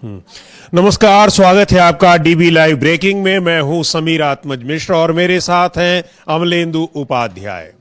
नमस्कार, स्वागत है आपका डीबी लाइव ब्रेकिंग में। मैं हूं समीर आत्मज मिश्र और मेरे साथ हैं अमलेंदु उपाध्याय।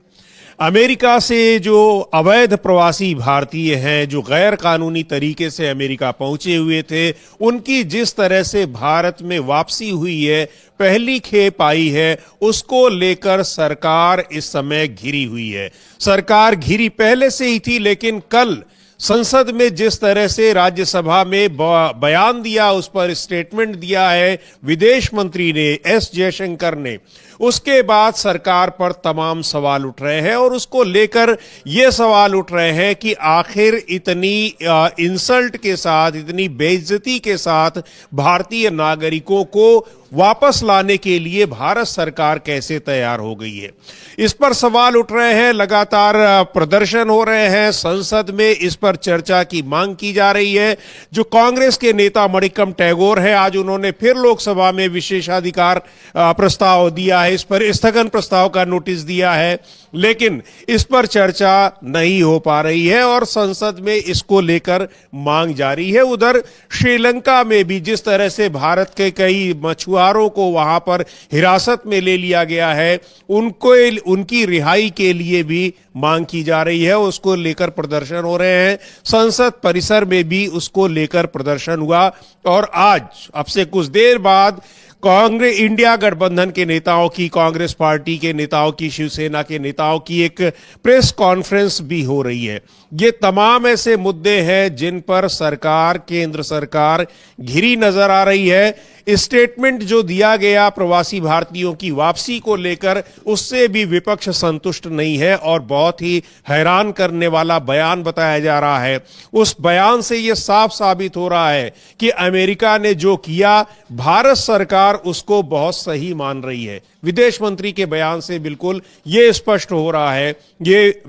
अमेरिका से जो अवैध प्रवासी भारतीय हैं, जो गैर कानूनी तरीके से अमेरिका पहुंचे हुए थे, उनकी जिस तरह से भारत में वापसी हुई है, पहली खेप आई है, उसको लेकर सरकार इस समय घिरी हुई है। सरकार घिरी पहले से ही थी, लेकिन कल संसद में जिस तरह से राज्यसभा में बयान दिया, उस पर स्टेटमेंट दिया है विदेश मंत्री ने, एस जयशंकर ने, उसके बाद सरकार पर तमाम सवाल उठ रहे हैं। और उसको लेकर ये सवाल उठ रहे हैं कि आखिर इतनी इंसल्ट के साथ, इतनी बेइज्जती के साथ भारतीय नागरिकों को वापस लाने के लिए भारत सरकार कैसे तैयार हो गई है। इस पर सवाल उठ रहे हैं, लगातार प्रदर्शन हो रहे हैं, संसद में इस पर चर्चा की मांग की जा रही है। जो कांग्रेस के नेता मणिक्कम टैगोर है, आज उन्होंने फिर लोकसभा में विशेषाधिकार प्रस्ताव दिया है, इस पर स्थगन प्रस्ताव का नोटिस दिया है, लेकिन इस पर चर्चा नहीं हो पा रही है और संसद में इसको लेकर मांग जारी है। उधर श्रीलंका में भी जिस तरह से भारत के कई मछुआरों को वहां पर हिरासत में ले लिया गया है, उनकी रिहाई के लिए भी मांग की जा रही है, उसको लेकर प्रदर्शन हो रहे हैं। संसद परिसर में भी उसको लेकर प्रदर्शन हुआ और आज अब से कुछ देर बाद कांग्रेस इंडिया गठबंधन के नेताओं की, कांग्रेस पार्टी के नेताओं की, शिवसेना के नेताओं की एक प्रेस कॉन्फ्रेंस भी हो रही है। ये तमाम ऐसे मुद्दे हैं जिन पर सरकार, केंद्र सरकार घिरी नजर आ रही है। स्टेटमेंट जो दिया गया प्रवासी भारतीयों की वापसी को लेकर, उससे भी विपक्ष संतुष्ट नहीं है और बहुत ही हैरान करने वाला बयान बताया जा रहा है। उस बयान से यह साफ साबित हो रहा है कि अमेरिका ने जो किया, भारत सरकार उसको बहुत सही मान रही है। विदेश मंत्री के बयान से बिल्कुल ये स्पष्ट हो रहा है। ये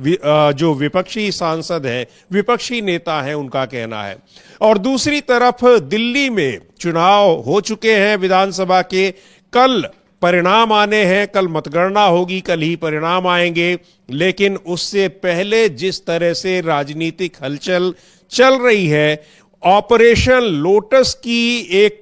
जो विपक्षी सांसद है, विपक्षी नेता है, उनका कहना है। और दूसरी तरफ दिल्ली में चुनाव हो चुके हैं विधानसभा के, कल परिणाम आने हैं, कल मतगणना होगी, कल ही परिणाम आएंगे। लेकिन उससे पहले जिस तरह से राजनीतिक हलचल चल रही है, ऑपरेशन लोटस की एक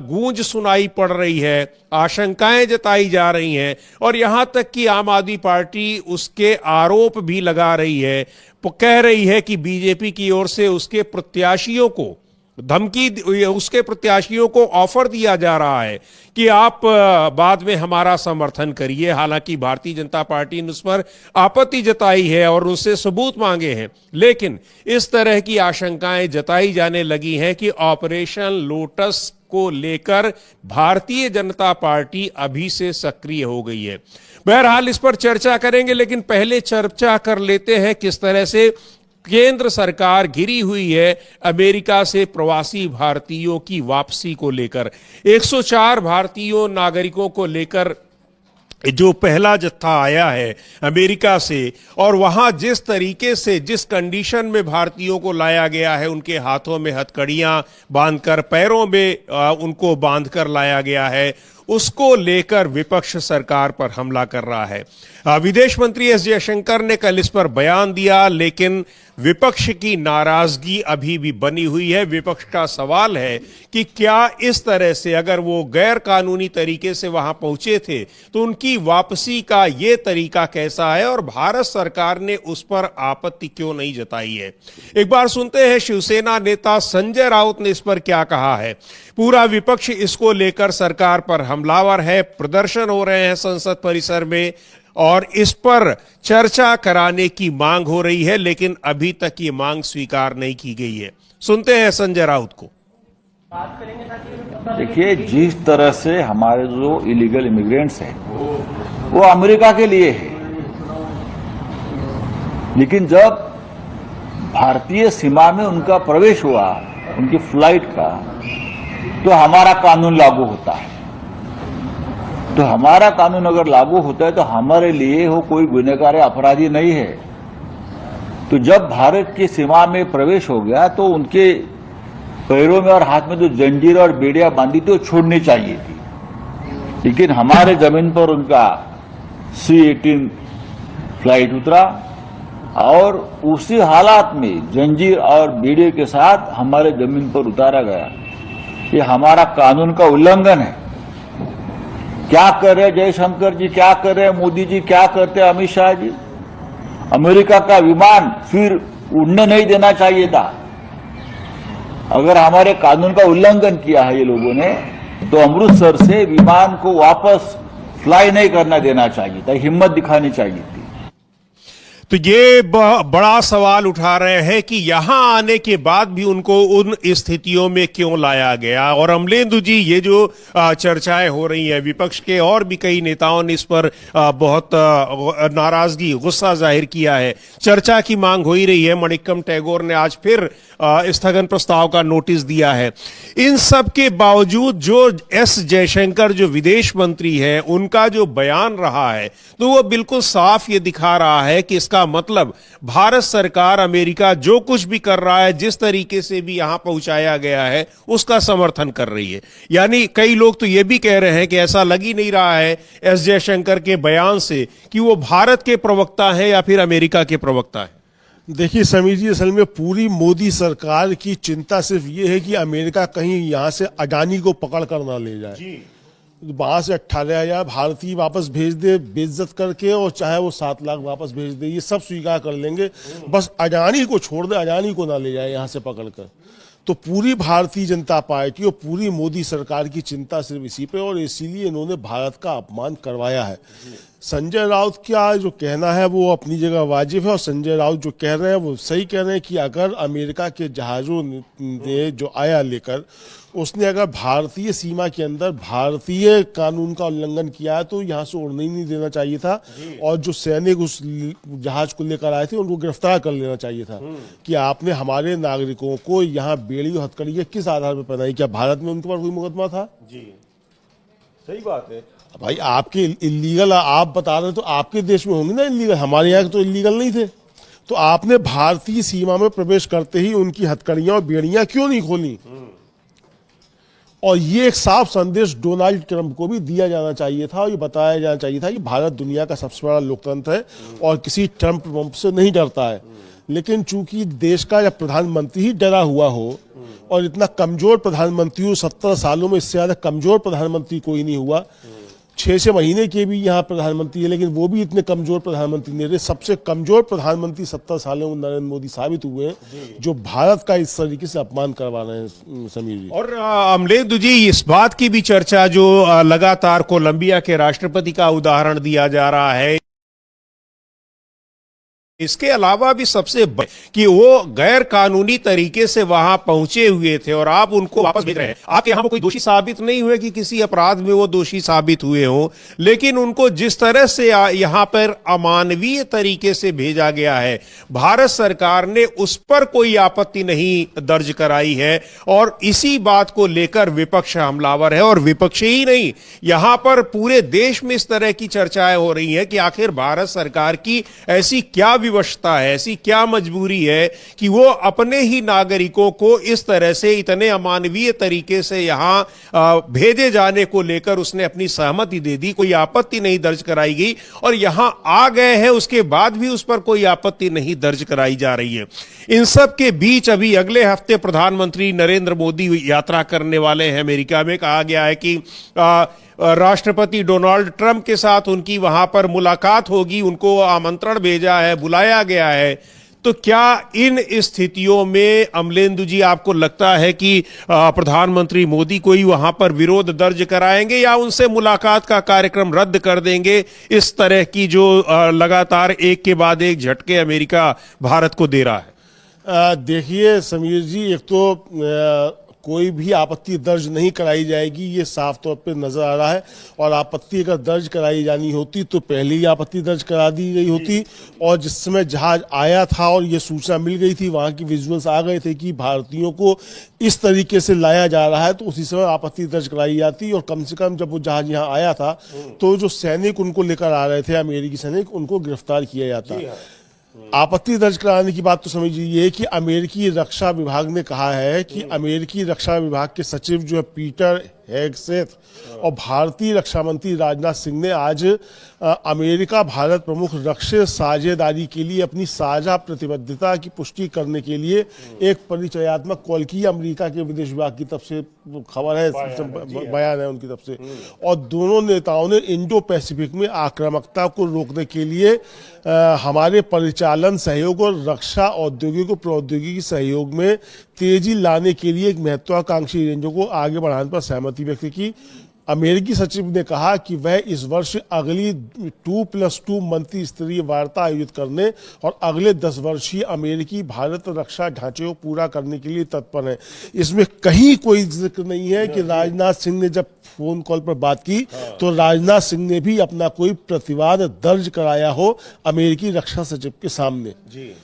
गूंज सुनाई पड़ रही है, आशंकाएं जताई जा रही हैं और यहां तक कि आम आदमी पार्टी उसके आरोप भी लगा रही है, कह रही है कि बीजेपी की ओर से उसके प्रत्याशियों को धमकी, उसके प्रत्याशियों को ऑफर दिया जा रहा है कि आप बाद में हमारा समर्थन करिए। हालांकि भारतीय जनता पार्टी ने उस पर आपत्ति जताई है और उससे सबूत मांगे हैं, लेकिन इस तरह की आशंकाएं जताई जाने लगी हैं कि ऑपरेशन लोटस को लेकर भारतीय जनता पार्टी अभी से सक्रिय हो गई है। बहरहाल इस पर चर्चा करेंगे, लेकिन पहले चर्चा कर लेते हैं किस तरह से केंद्र सरकार घिरी हुई है अमेरिका से प्रवासी भारतीयों की वापसी को लेकर। 104 भारतीयों नागरिकों को लेकर जो पहला जत्था आया है अमेरिका से, और वहां जिस तरीके से, जिस कंडीशन में भारतीयों को लाया गया है, उनके हाथों में हथकड़ियां बांधकर, पैरों में उनको बांधकर लाया गया है, उसको लेकर विपक्ष सरकार पर हमला कर रहा है। विदेश मंत्री एस जयशंकर ने कल इस पर बयान दिया, लेकिन विपक्ष की नाराजगी अभी भी बनी हुई है। विपक्ष का सवाल है कि क्या इस तरह से, अगर वो गैर कानूनी तरीके से वहां पहुंचे थे, तो उनकी वापसी का ये तरीका कैसा है और भारत सरकार ने उस पर आपत्ति क्यों नहीं जताई है। एक बार सुनते हैं शिवसेना नेता संजय राउत ने इस पर क्या कहा है। पूरा विपक्ष इसको लेकर सरकार पर हमलावर है, प्रदर्शन हो रहे हैं संसद परिसर में और इस पर चर्चा कराने की मांग हो रही है, लेकिन अभी तक ये मांग स्वीकार नहीं की गई है। सुनते हैं संजय राउत को। देखिए, जिस तरह से हमारे जो इलीगल इमिग्रेंट्स हैं वो अमेरिका के लिए है, लेकिन जब भारतीय सीमा में उनका प्रवेश हुआ, उनकी फ्लाइट का, तो हमारा कानून लागू होता है। तो हमारा कानून अगर लागू होता है तो हमारे लिए वो कोई गुनहगार अपराधी नहीं है। तो जब भारत की सीमा में प्रवेश हो गया तो उनके पैरों में और हाथ में जो जंजीर और बेड़ियां बांधी थी वो छोड़नी चाहिए थी, लेकिन हमारे जमीन पर उनका C-18 फ्लाइट उतरा और उसी हालात में जंजीर और बेड़े के साथ हमारे जमीन पर उतारा गया। ये हमारा कानून का उल्लंघन है। क्या कर रहे जयशंकर जी, क्या कर रहे मोदी जी, क्या करते अमित शाह जी? अमेरिका का विमान फिर उड़ने नहीं देना चाहिए था। अगर हमारे कानून का उल्लंघन किया है ये लोगों ने, तो अमृतसर से विमान को वापस फ्लाई नहीं करना देना चाहिए था, हिम्मत दिखानी चाहिए थी। तो ये बड़ा सवाल उठा रहे हैं कि यहां आने के बाद भी उनको उन स्थितियों में क्यों लाया गया। और अमलेंदु जी, ये जो चर्चाएं हो रही हैं, विपक्ष के और भी कई नेताओं ने इस पर बहुत नाराजगी, गुस्सा जाहिर किया है। चर्चा की मांग हो ही रही है। मणिक्कम टैगोर ने आज फिर स्थगन प्रस्ताव का नोटिस दिया है। इन सब के बावजूद जो एस जयशंकर जो विदेश मंत्री है, उनका जो बयान रहा है, तो वो बिल्कुल साफ ये दिखा रहा है कि इसका मतलब भारत सरकार, अमेरिका जो कुछ भी कर रहा है, जिस तरीके से भी यहां पहुंचाया गया है, उसका समर्थन कर रही है। यानी कई लोग तो यह भी कह रहे हैं कि ऐसा लग ही नहीं रहा है एस जयशंकर के बयान से कि वो भारत के प्रवक्ता हैं या फिर अमेरिका के प्रवक्ता हैं। देखिए समीर जी, असल में पूरी मोदी सरकार की चिंता सिर्फ ये है कि अमेरिका कहीं यहां से अडानी को पकड़ कर ना ले जाए। वहां से 18,000 भारतीय वापस भेज दे बेइज्जत करके, और चाहे वो 7 लाख वापस भेज दे, ये सब स्वीकार कर लेंगे। बस अडानी को छोड़ दे, अडानी को ना ले जाए यहां से पकड़ कर। तो पूरी भारतीय जनता पार्टी और पूरी मोदी सरकार की चिंता सिर्फ इसी पे, और इसीलिए इन्होंने भारत का अपमान करवाया है। संजय राउत का जो कहना है वो अपनी जगह वाजिब है, और संजय राउत जो कह रहे हैं वो सही कह रहे हैं कि अगर अमेरिका के जहाजों ने जो आया लेकर, उसने अगर भारतीय सीमा के अंदर भारतीय कानून का उल्लंघन किया है, तो यहाँ से उड़ने ही नहीं देना चाहिए था। और जो सैनिक उस जहाज को लेकर आए थे, उनको गिरफ्तार कर लेना चाहिए था कि आपने हमारे नागरिकों को यहाँ बेड़ी और हथकड़ी किस आधार पर पहनाई। क्या भारत में उनके पर कोई मुकदमा था? जी, सही बात है भाई। आपके इलीगल आप बता रहे हैं, तो आपके देश में होंगे ना इलीगल, हमारे यहाँ तो इलीगल नहीं थे। तो आपने भारतीय सीमा में प्रवेश करते ही उनकी हथकड़ियां और बेड़ियां क्यों नहीं खोली? और ये एक साफ संदेश डोनाल्ड ट्रंप को भी दिया जाना चाहिए था, और ये बताया जाना चाहिए था कि भारत दुनिया का सबसे बड़ा लोकतंत्र है और किसी ट्रंप से नहीं डरता है। लेकिन चूंकि देश का या प्रधानमंत्री ही डरा हुआ हो, और इतना कमजोर प्रधानमंत्री हो, 70 सालों में इससे ज्यादा कमजोर प्रधानमंत्री कोई नहीं हुआ। 6 महीने के भी यहाँ प्रधानमंत्री है, लेकिन वो भी इतने कमजोर प्रधानमंत्री नहीं रहे। सबसे कमजोर प्रधानमंत्री 70 सालों में नरेंद्र मोदी साबित हुए हैं, जो भारत का इस तरीके से अपमान करवा रहे हैं समीर जी। और अमलेंदु जी, इस बात की भी चर्चा जो लगातार कोलंबिया के राष्ट्रपति का उदाहरण दिया जा रहा है, इसके अलावा भी सबसे कि वो गैर कानूनी तरीके से वहां पहुंचे हुए थे और आप उनको वापस भेज रहे हैं। आपके यहां कोई दोषी साबित नहीं हुए कि किसी अपराध में वो दोषी साबित हुए हो, लेकिन उनको जिस तरह से यहां पर अमानवीय तरीके से भेजा गया है, भारत सरकार ने उस पर कोई आपत्ति नहीं दर्ज कराई है। और इसी बात को लेकर विपक्ष हमलावर है, और विपक्ष ही नहीं, यहां पर पूरे देश में इस तरह की चर्चाएं हो रही हैं कि आखिर भारत सरकार की ऐसी क्या विवशता है, ऐसी क्या मजबूरी है कि वो अपने ही नागरिकों को इस तरह से इतने अमानवीय तरीके से यहां भेजे जाने को लेकर उसने अपनी सहमति दे दी, कोई आपत्ति नहीं दर्ज कराई गई, और यहां आ गए हैं उसके बाद भी उस पर कोई आपत्ति नहीं दर्ज कराई जा रही है। इन सब के बीच अभी अगले हफ्ते प्रधानमंत्री नरेंद्र मोदी यात्रा करने वाले हैं अमेरिका में। कहा गया है कि राष्ट्रपति डोनाल्ड ट्रंप के साथ उनकी वहां पर मुलाकात होगी, उनको आमंत्रण भेजा है, बुलाया गया है। तो क्या इन स्थितियों में अमलेंदु जी आपको लगता है कि प्रधानमंत्री मोदी कोई वहां पर विरोध दर्ज कराएंगे या उनसे मुलाकात का कार्यक्रम रद्द कर देंगे, इस तरह की जो लगातार एक के बाद एक झटके अमेरिका भारत को दे रहा है? देखिए समीर जी, एक तो कोई भी आपत्ति दर्ज नहीं कराई जाएगी, ये साफ तौर पे नजर आ रहा है। और आपत्ति अगर दर्ज कराई जानी होती तो पहले ही आपत्ति दर्ज करा दी गई होती, और जिस समय जहाज आया था और ये सूचना मिल गई थी, वहां की विजुअल्स आ गए थे कि भारतीयों को इस तरीके से लाया जा रहा है, तो उसी समय आपत्ति दर्ज कराई जाती। और कम से कम जब वो जहाज यहाँ आया था, तो जो सैनिक उनको लेकर आ रहे थे, अमेरिकी सैनिक, उनको गिरफ्तार किया जाता। आपत्ति दर्ज कराने की बात तो समझिए कि अमेरिकी रक्षा विभाग ने कहा है कि अमेरिकी रक्षा विभाग के सचिव जो है पीटर हैग से। और भारतीय रक्षा मंत्री राजनाथ सिंह ने आज अमेरिका भारत प्रमुख रक्षा साझेदारी के लिए अपनी साझा प्रतिबद्धता की पुष्टि करने के लिए एक परिचयात्मक कॉल की। अमेरिका के विदेश विभाग की तरफ से खबर है, बयान है उनकी तरफ से। और दोनों नेताओं ने इंडो पैसिफिक में आक्रामकता को रोकने के लिए हमारे परिचालन सहयोग और रक्षा औद्योगिक और प्रौद्योगिकी सहयोग में तेजी लाने के लिए एक महत्वाकांक्षी रेंजों को आगे बढ़ाने पर सहमति व्यक्त की। अमेरिकी सचिव ने कहा कि वह इस वर्ष अगली 2+2 मंत्री स्तरीय वार्ता आयोजित करने और अगले 10 वर्षीय अमेरिकी भारत रक्षा ढांचे को पूरा करने के लिए तत्पर है। इसमें कहीं कोई जिक्र नहीं है कि राजनाथ सिंह ने जब फोन कॉल पर बात की तो राजनाथ सिंह ने भी अपना कोई प्रतिवाद दर्ज कराया हो अमेरिकी रक्षा सचिव के सामने।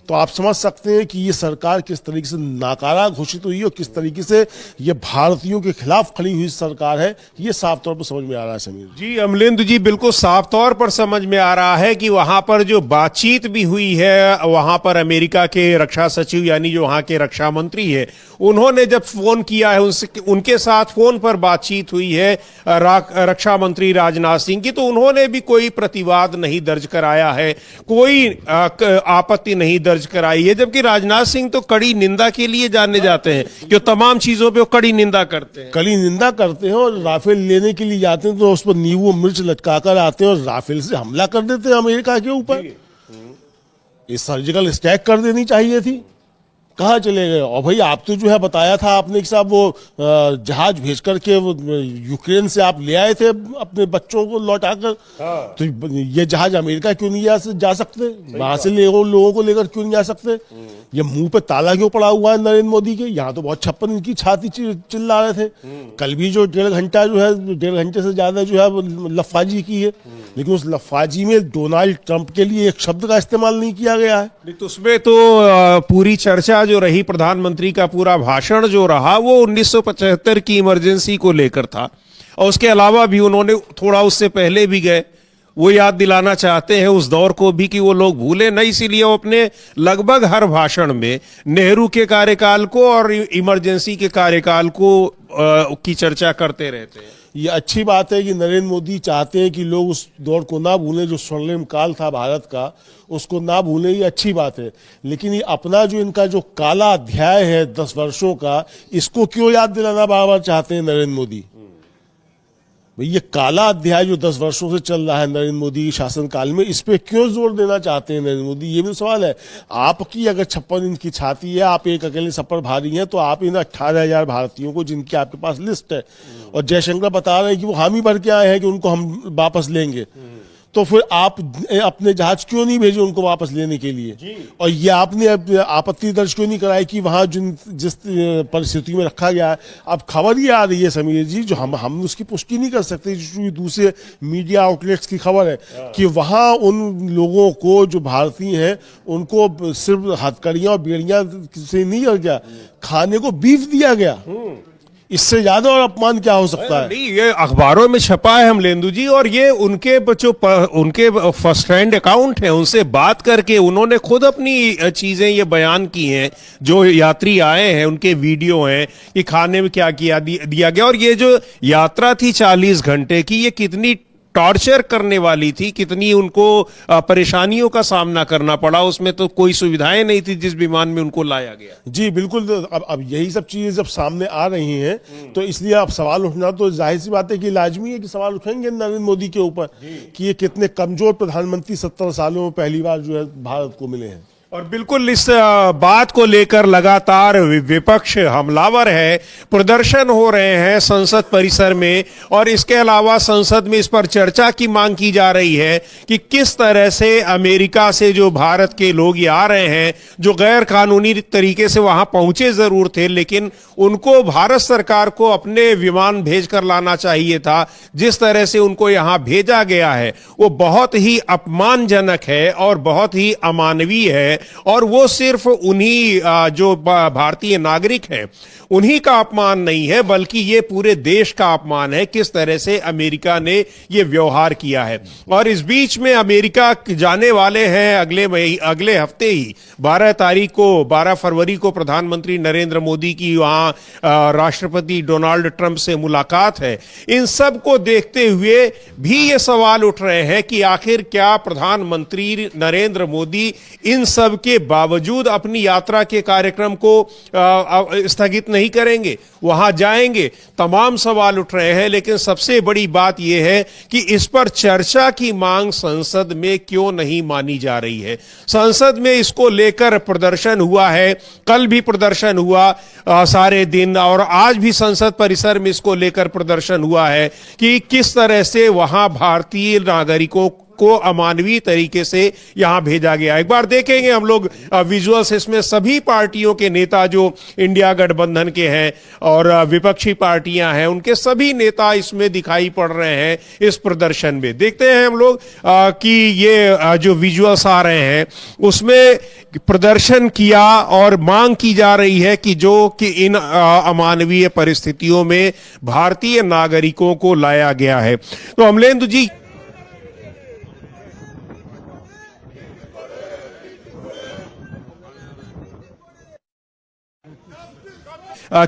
तो आप समझ सकते हैं कि ये सरकार किस तरीके से नाकारा घोषित हुई और किस तरीके से ये भारतीयों के खिलाफ खड़ी हुई सरकार है, ये साफ तौर पर समझ में आ रहा है। समीर जी, अमलेंदु जी, बिल्कुल साफ तौर पर समझ में आ रहा है कि वहां पर जो बातचीत भी हुई है, वहां पर अमेरिका के रक्षा सचिव यानी जो वहां के रक्षा मंत्री है, उन्होंने जब फोन किया है उनके साथ फोन पर बातचीत हुई है रक्षा मंत्री राजनाथ सिंह की, तो उन्होंने भी कोई प्रतिवाद नहीं दर्ज कराया है, कोई आपत्ति नहीं दर्ज कराई है। जबकि राजनाथ सिंह तो कड़ी निंदा के लिए जाने जाते हैं कि तमाम चीजों पे वो कड़ी निंदा करते हैं, कड़ी निंदा करते हैं। और राफेल लेने के लिए जाते हैं तो उस पर नींबू मिर्च लटकाकर आते हैं और राफेल से हमला कर देते हैं अमेरिका के ऊपर। ये सर्जिकल स्ट्राइक कर देनी चाहिए थी। कहाँ चले गए? और भाई आप तो जो है बताया था आपने कि साहब वो जहाज भेज करके वो यूक्रेन से आप ले आए थे अपने बच्चों को लौटाकर। तो ये जहाज अमेरिका क्यों नहीं जा सकते? वहां से लोगों को लेकर क्यों नहीं जा सकते? ये मुंह पे ताला क्यों पड़ा हुआ है नरेंद्र मोदी के? यहाँ तो बहुत छप्पन इनकी छाती चिल्ला रहे थे। कल भी जो 1.5 घंटा जो है, 1.5 घंटे से ज्यादा जो है वो लफाजी की है, लेकिन उस लफाजी में डोनाल्ड ट्रंप के लिए एक शब्द का इस्तेमाल नहीं किया गया है। नहीं तो उसमें तो पूरी चर्चा जो रही, प्रधानमंत्री का पूरा भाषण जो रहा वो 1975 की इमरजेंसी को लेकर था। और उसके अलावा भी उन्होंने थोड़ा उससे पहले भी गए, वो याद दिलाना चाहते हैं उस दौर को भी कि वो लोग भूले नहीं, इसीलिए वो अपने लगभग हर भाषण में नेहरू के कार्यकाल को और इमरजेंसी के कार्यकाल को की चर्चा करते रहते हैं। ये अच्छी बात है कि नरेंद्र मोदी चाहते हैं कि लोग उस दौर को ना भूलें, जो स्वर्णिम काल था भारत का, उसको ना भूलें। ये अच्छी बात है, लेकिन ये अपना जो इनका जो काला अध्याय है 10 वर्षों का, इसको क्यों याद दिलाना बार बार चाहते हैं नरेंद्र मोदी? भाई ये काला अध्याय जो 10 वर्षों से चल रहा है नरेंद्र मोदी के शासनकाल में, इस पे क्यों जोर देना चाहते हैं नरेंद्र मोदी? ये भी सवाल है। आपकी अगर 56 इंच की छाती है, आप एक अकेले सब पर भारी हैं, तो आप इन 18,000 भारतीयों को जिनकी आपके पास लिस्ट है, और जयशंकर बता रहे हैं कि वो हामी भर के आए हैं कि उनको हम वापस लेंगे, तो फिर आप अपने जहाज क्यों नहीं भेजे उनको वापस लेने के लिए? और ये आपने आपत्ति दर्ज क्यों नहीं कराई कि वहां जिस परिस्थिति में रखा गया है? अब खबर ये आ रही है समीर जी, जो हम उसकी पुष्टि नहीं कर सकते, जो दूसरे मीडिया आउटलेट्स की खबर है कि वहां उन लोगों को जो भारतीय हैं उनको सिर्फ हथकड़ियां और बेड़ियां से नहीं कर गया, खाने को बीफ दिया गया। इससे ज्यादा और अपमान क्या हो सकता है? नहीं, ये अखबारों में छपा है अमलेंदु जी, और ये उनके जो उनके फर्स्ट हैंड अकाउंट है उनसे बात करके उन्होंने खुद अपनी चीजें ये बयान की हैं। जो यात्री आए हैं उनके वीडियो हैं कि खाने में क्या किया दिया गया, और ये जो यात्रा थी 40 घंटे की, ये कितनी टॉर्चर करने वाली थी, कितनी उनको परेशानियों का सामना करना पड़ा। उसमें तो कोई सुविधाएं नहीं थी जिस विमान में उनको लाया गया। जी बिल्कुल। अब यही सब चीजें जब सामने आ रही हैं तो इसलिए अब सवाल उठना तो जाहिर सी बात है कि लाजमी है कि सवाल उठेंगे नरेंद्र मोदी के ऊपर कि ये कितने कमजोर प्रधानमंत्री 70 सालों में पहली बार जो है भारत को मिले हैं। और बिल्कुल इस बात को लेकर लगातार विपक्ष हमलावर है, प्रदर्शन हो रहे हैं संसद परिसर में, और इसके अलावा संसद में इस पर चर्चा की मांग की जा रही है कि किस तरह से अमेरिका से जो भारत के लोग ये आ रहे हैं, जो गैर कानूनी तरीके से वहां पहुंचे जरूर थे, लेकिन उनको भारत सरकार को अपने विमान भेजकर लाना चाहिए था। जिस तरह से उनको यहां भेजा गया है वो बहुत ही अपमानजनक है और बहुत ही अमानवीय है। और वो सिर्फ उन्हीं जो भारतीय नागरिक हैं उन्हीं का अपमान नहीं है, बल्कि ये पूरे देश का अपमान है किस तरह से अमेरिका ने ये व्यवहार किया है। और इस बीच में अमेरिका जाने वाले हैं अगले हफ्ते ही 12 फरवरी को प्रधानमंत्री नरेंद्र मोदी की वहां राष्ट्रपति डोनाल्ड ट्रंप से मुलाकात है। इन सब को देखते हुए भी ये सवाल उठ रहे हैं कि आखिर क्या प्रधानमंत्री नरेंद्र मोदी इन सब के बावजूद अपनी यात्रा के कार्यक्रम को स्थगित नहीं करेंगे, वहां जाएंगे। तमाम सवाल उठ रहे हैं, लेकिन सबसे बड़ी बात यह है कि इस पर चर्चा की मांग संसद में क्यों नहीं मानी जा रही है। संसद में इसको लेकर प्रदर्शन हुआ है, कल भी प्रदर्शन हुआ सारे दिन, और आज भी संसद परिसर में इसको लेकर प्रदर्शन हुआ है कि किस तरह से वहां भारतीय नागरिकों को अमानवीय तरीके से यहां भेजा गया। एक बार देखेंगे हम लोग विजुअल्स, इसमें सभी पार्टियों के नेता जो इंडिया गठबंधन के हैं और विपक्षी पार्टियां हैं, उनके सभी नेता इसमें दिखाई पड़ रहे हैं इस प्रदर्शन में। देखते हैं हम लोग कि ये जो विजुअल्स आ रहे हैं उसमें प्रदर्शन किया और मांग की जा रही है कि इन अमानवीय परिस्थितियों में भारतीय नागरिकों को लाया गया है। तो अमलेंदु जी,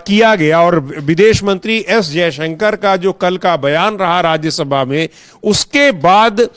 किया गया और विदेश मंत्री एस जयशंकर का जो कल का बयान रहा राज्यसभा में, उसके बाद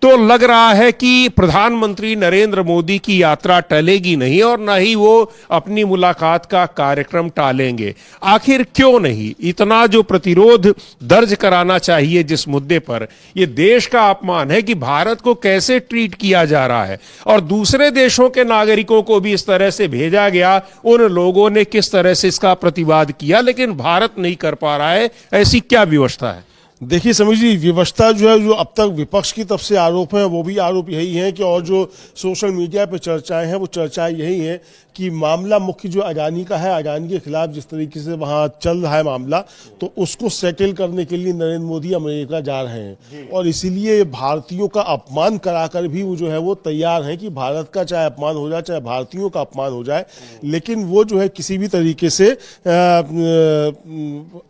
तो लग रहा है कि प्रधानमंत्री नरेंद्र मोदी की यात्रा टलेगी नहीं और न ही वो अपनी मुलाकात का कार्यक्रम टालेंगे। आखिर क्यों नहीं? इतना जो प्रतिरोध दर्ज कराना चाहिए जिस मुद्दे पर, ये देश का अपमान है कि भारत को कैसे ट्रीट किया जा रहा है और दूसरे देशों के नागरिकों को भी इस तरह से भेजा गया, उन लोगों ने किस तरह से इसका प्रतिवाद किया, लेकिन भारत नहीं कर पा रहा है। ऐसी क्या व्यवस्था है? देखिए समीर जी, व्यवस्था जो है, जो अब तक विपक्ष की तरफ से आरोप है, वो भी आरोप यही है कि, और जो सोशल मीडिया पे चर्चाएं हैं वो चर्चाएं यही है कि मामला मुख्य जो अडानी का है, अडानी के खिलाफ जिस तरीके से वहां चल रहा है मामला, तो उसको सेटल करने के लिए नरेंद्र मोदी अमेरिका जा रहे हैं और इसीलिए भारतीयों का अपमान कराकर भी वो जो है वो तैयार है कि भारत का चाहे अपमान हो जाए, चाहे भारतीयों का अपमान हो जाए, लेकिन वो जो है किसी भी तरीके से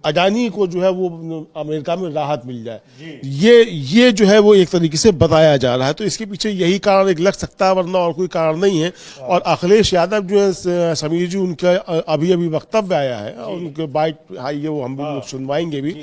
अडानी को जो है वो अमेरिका में राहत मिल जाए, ये जो है वो एक तरीके से बताया जा रहा है। तो इसके पीछे यही कारण एक लग सकता है, वरना और कोई कारण नहीं है। और अखिलेश यादव जो है समीर जी, उनका अभी वक्तव्य आया है, उनके बाइट ये वो हम भी सुनवाएंगे भी,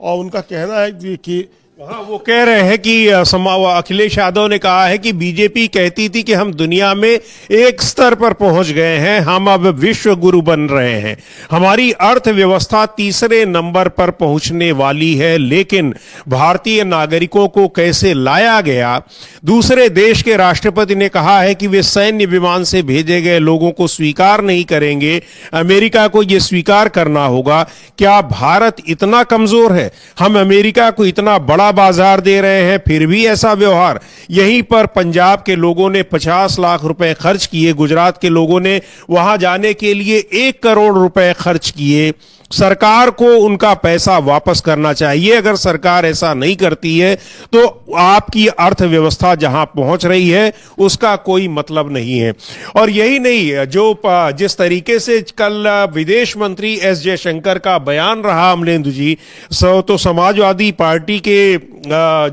और उनका कहना है कि हाँ, वो कह रहे हैं कि अखिलेश यादव ने कहा है कि बीजेपी कहती थी कि हम दुनिया में एक स्तर पर पहुंच गए हैं, हम अब विश्व गुरु बन रहे हैं, हमारी अर्थव्यवस्था तीसरे नंबर पर पहुंचने वाली है, लेकिन भारतीय नागरिकों को कैसे लाया गया। दूसरे देश के राष्ट्रपति ने कहा है कि वे सैन्य विमान से भेजे गए लोगों को स्वीकार नहीं करेंगे, अमेरिका को यह स्वीकार करना होगा। क्या भारत इतना कमजोर है? हम अमेरिका को इतना बड़ा बाजार दे रहे हैं, फिर भी ऐसा व्यवहार। यहीं पर पंजाब के लोगों ने 50 लाख रुपए खर्च किए, गुजरात के लोगों ने वहां जाने के लिए 1 करोड़ रुपए खर्च किए। सरकार को उनका पैसा वापस करना चाहिए। अगर सरकार ऐसा नहीं करती है तो आपकी अर्थव्यवस्था जहां पहुंच रही है उसका कोई मतलब नहीं है। और यही नहीं, जो जिस तरीके से कल विदेश मंत्री एस जयशंकर का बयान रहा अमलेंदु जी, तो समाजवादी पार्टी के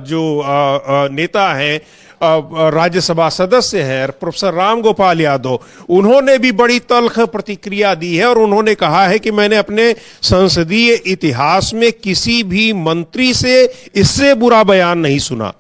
जो नेता हैं, राज्यसभा सदस्य हैं प्रोफेसर राम गोपाल यादव, उन्होंने भी बड़ी तल्ख प्रतिक्रिया दी है और उन्होंने कहा है कि मैंने अपने संसदीय इतिहास में किसी भी मंत्री से इससे बुरा बयान नहीं सुना।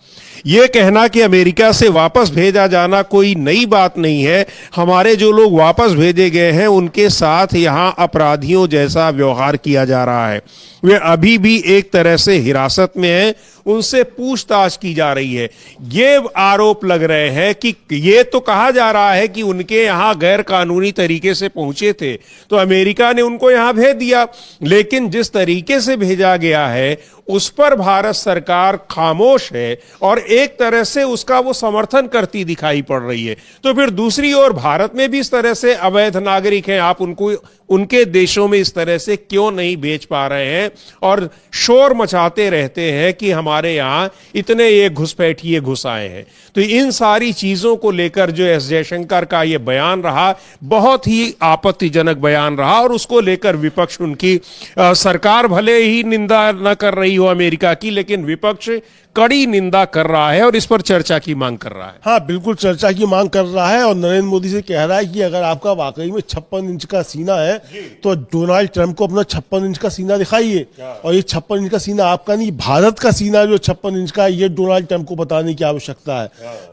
यह कहना कि अमेरिका से वापस भेजा जाना कोई नई बात नहीं है, हमारे जो लोग वापस भेजे गए हैं उनके साथ यहां अपराधियों जैसा व्यवहार किया जा रहा है, वे अभी भी एक तरह से हिरासत में हैं, उनसे पूछताछ की जा रही है। ये आरोप लग रहे हैं कि ये तो कहा जा रहा है कि उनके यहां गैर कानूनी तरीके से पहुंचे थे तो अमेरिका ने उनको यहां भेज दिया, लेकिन जिस तरीके से भेजा गया है उस पर भारत सरकार खामोश है और एक तरह से उसका वो समर्थन करती दिखाई पड़ रही है। तो फिर दूसरी ओर भारत में भी इस तरह से अवैध नागरिक हैं, आप उनको उनके देशों में इस तरह से क्यों नहीं भेज पा रहे हैं? और शोर मचाते रहते हैं कि हमारे यहाँ इतने ये घुसपैठिए घुस आए हैं। तो इन सारी चीजों को लेकर जो एस जयशंकर का ये बयान रहा, बहुत ही आपत्तिजनक बयान रहा, और उसको लेकर विपक्ष, उनकी सरकार भले ही निंदा न कर रही हो अमेरिका की, लेकिन विपक्ष कड़ी निंदा कर रहा है और इस पर चर्चा की मांग कर रहा है। हाँ, बिल्कुल चर्चा की मांग कर रहा है, और नरेंद्र मोदी से कह रहा है कि अगर आपका वाकई में 56 इंच का सीना है तो डोनाल्ड ट्रंप को अपना 56 इंच का सीना दिखाइए। और ये 56 इंच का सीना आपका नहीं, भारत का सीना जो 56 इंच का है, ये डोनाल्ड ट्रंप को बताने की आवश्यकता है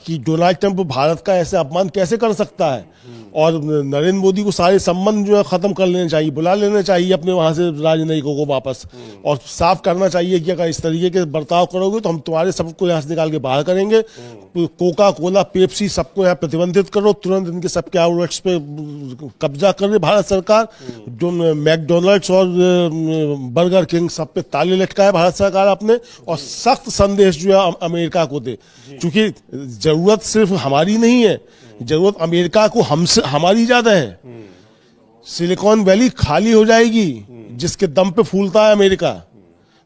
कि डोनाल्ड ट्रंप भारत का ऐसे अपमान कैसे कर सकता है। और नरेंद्र मोदी को सारे संबंध जो है खत्म कर लेने चाहिए, बुला लेने चाहिए अपने वहां से राजनयिकों को वापस, और साफ करना चाहिए कि अगर इस तरीके के बर्ताव करोगे तो हम तुम्हारे सबको यहाँ से निकाल के बाहर करेंगे। कोका कोला, पेप्सी, सबको यहाँ प्रतिबंधित करो, तुरंत इनके सबके आउटलेट्स पे कब्जा कर रही भारत सरकार। जो मैकडोनल्ड्स और बर्गर किंग, सब पे ताले लटकाए भारत सरकार अपने, और सख्त संदेश जो है अमेरिका को दे, क्योंकि जरूरत सिर्फ हमारी नहीं है, जरूरत अमेरिका को हमसे हमारी ज्यादा है। सिलिकॉन वैली खाली हो जाएगी, जिसके दम पे फूलता है अमेरिका,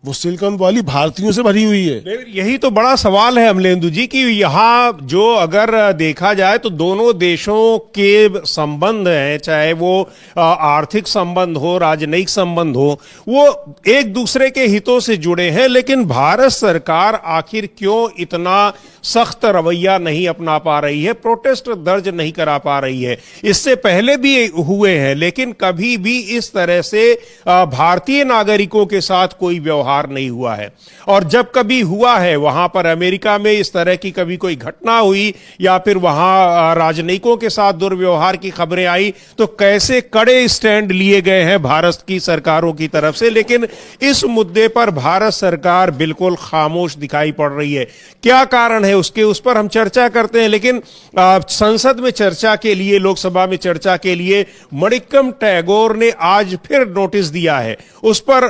वो सिलिकॉन वैली भारतीयों से भरी हुई है। यही तो बड़ा सवाल है अमलेंदु जी कि यहाँ जो अगर देखा जाए तो दोनों देशों के संबंध हैं, चाहे वो आर्थिक संबंध हो, राजनयिक संबंध हो, वो एक दूसरे के हितों से जुड़े हैं। लेकिन भारत सरकार आखिर क्यों इतना सख्त रवैया नहीं अपना पा रही है, प्रोटेस्ट दर्ज नहीं करा पा रही है? इससे पहले भी हुए हैं, लेकिन कभी भी इस तरह से भारतीय नागरिकों के साथ कोई व्यवहार नहीं हुआ है। और जब कभी हुआ है, वहां पर अमेरिका में इस तरह की कभी कोई घटना हुई या फिर वहां राजनयिकों के साथ दुर्व्यवहार की खबरें आई, तो कैसे कड़े स्टैंड लिए गए हैं भारत की सरकारों की तरफ से। लेकिन इस मुद्दे पर भारत सरकार बिल्कुल खामोश दिखाई पड़ रही है। क्या कारण है उसके, उस पर हम चर्चा करते हैं। लेकिन संसद में चर्चा के लिए, लोकसभा में चर्चा के लिए मणिक्कम टैगोर ने आज फिर नोटिस दिया है। उस पर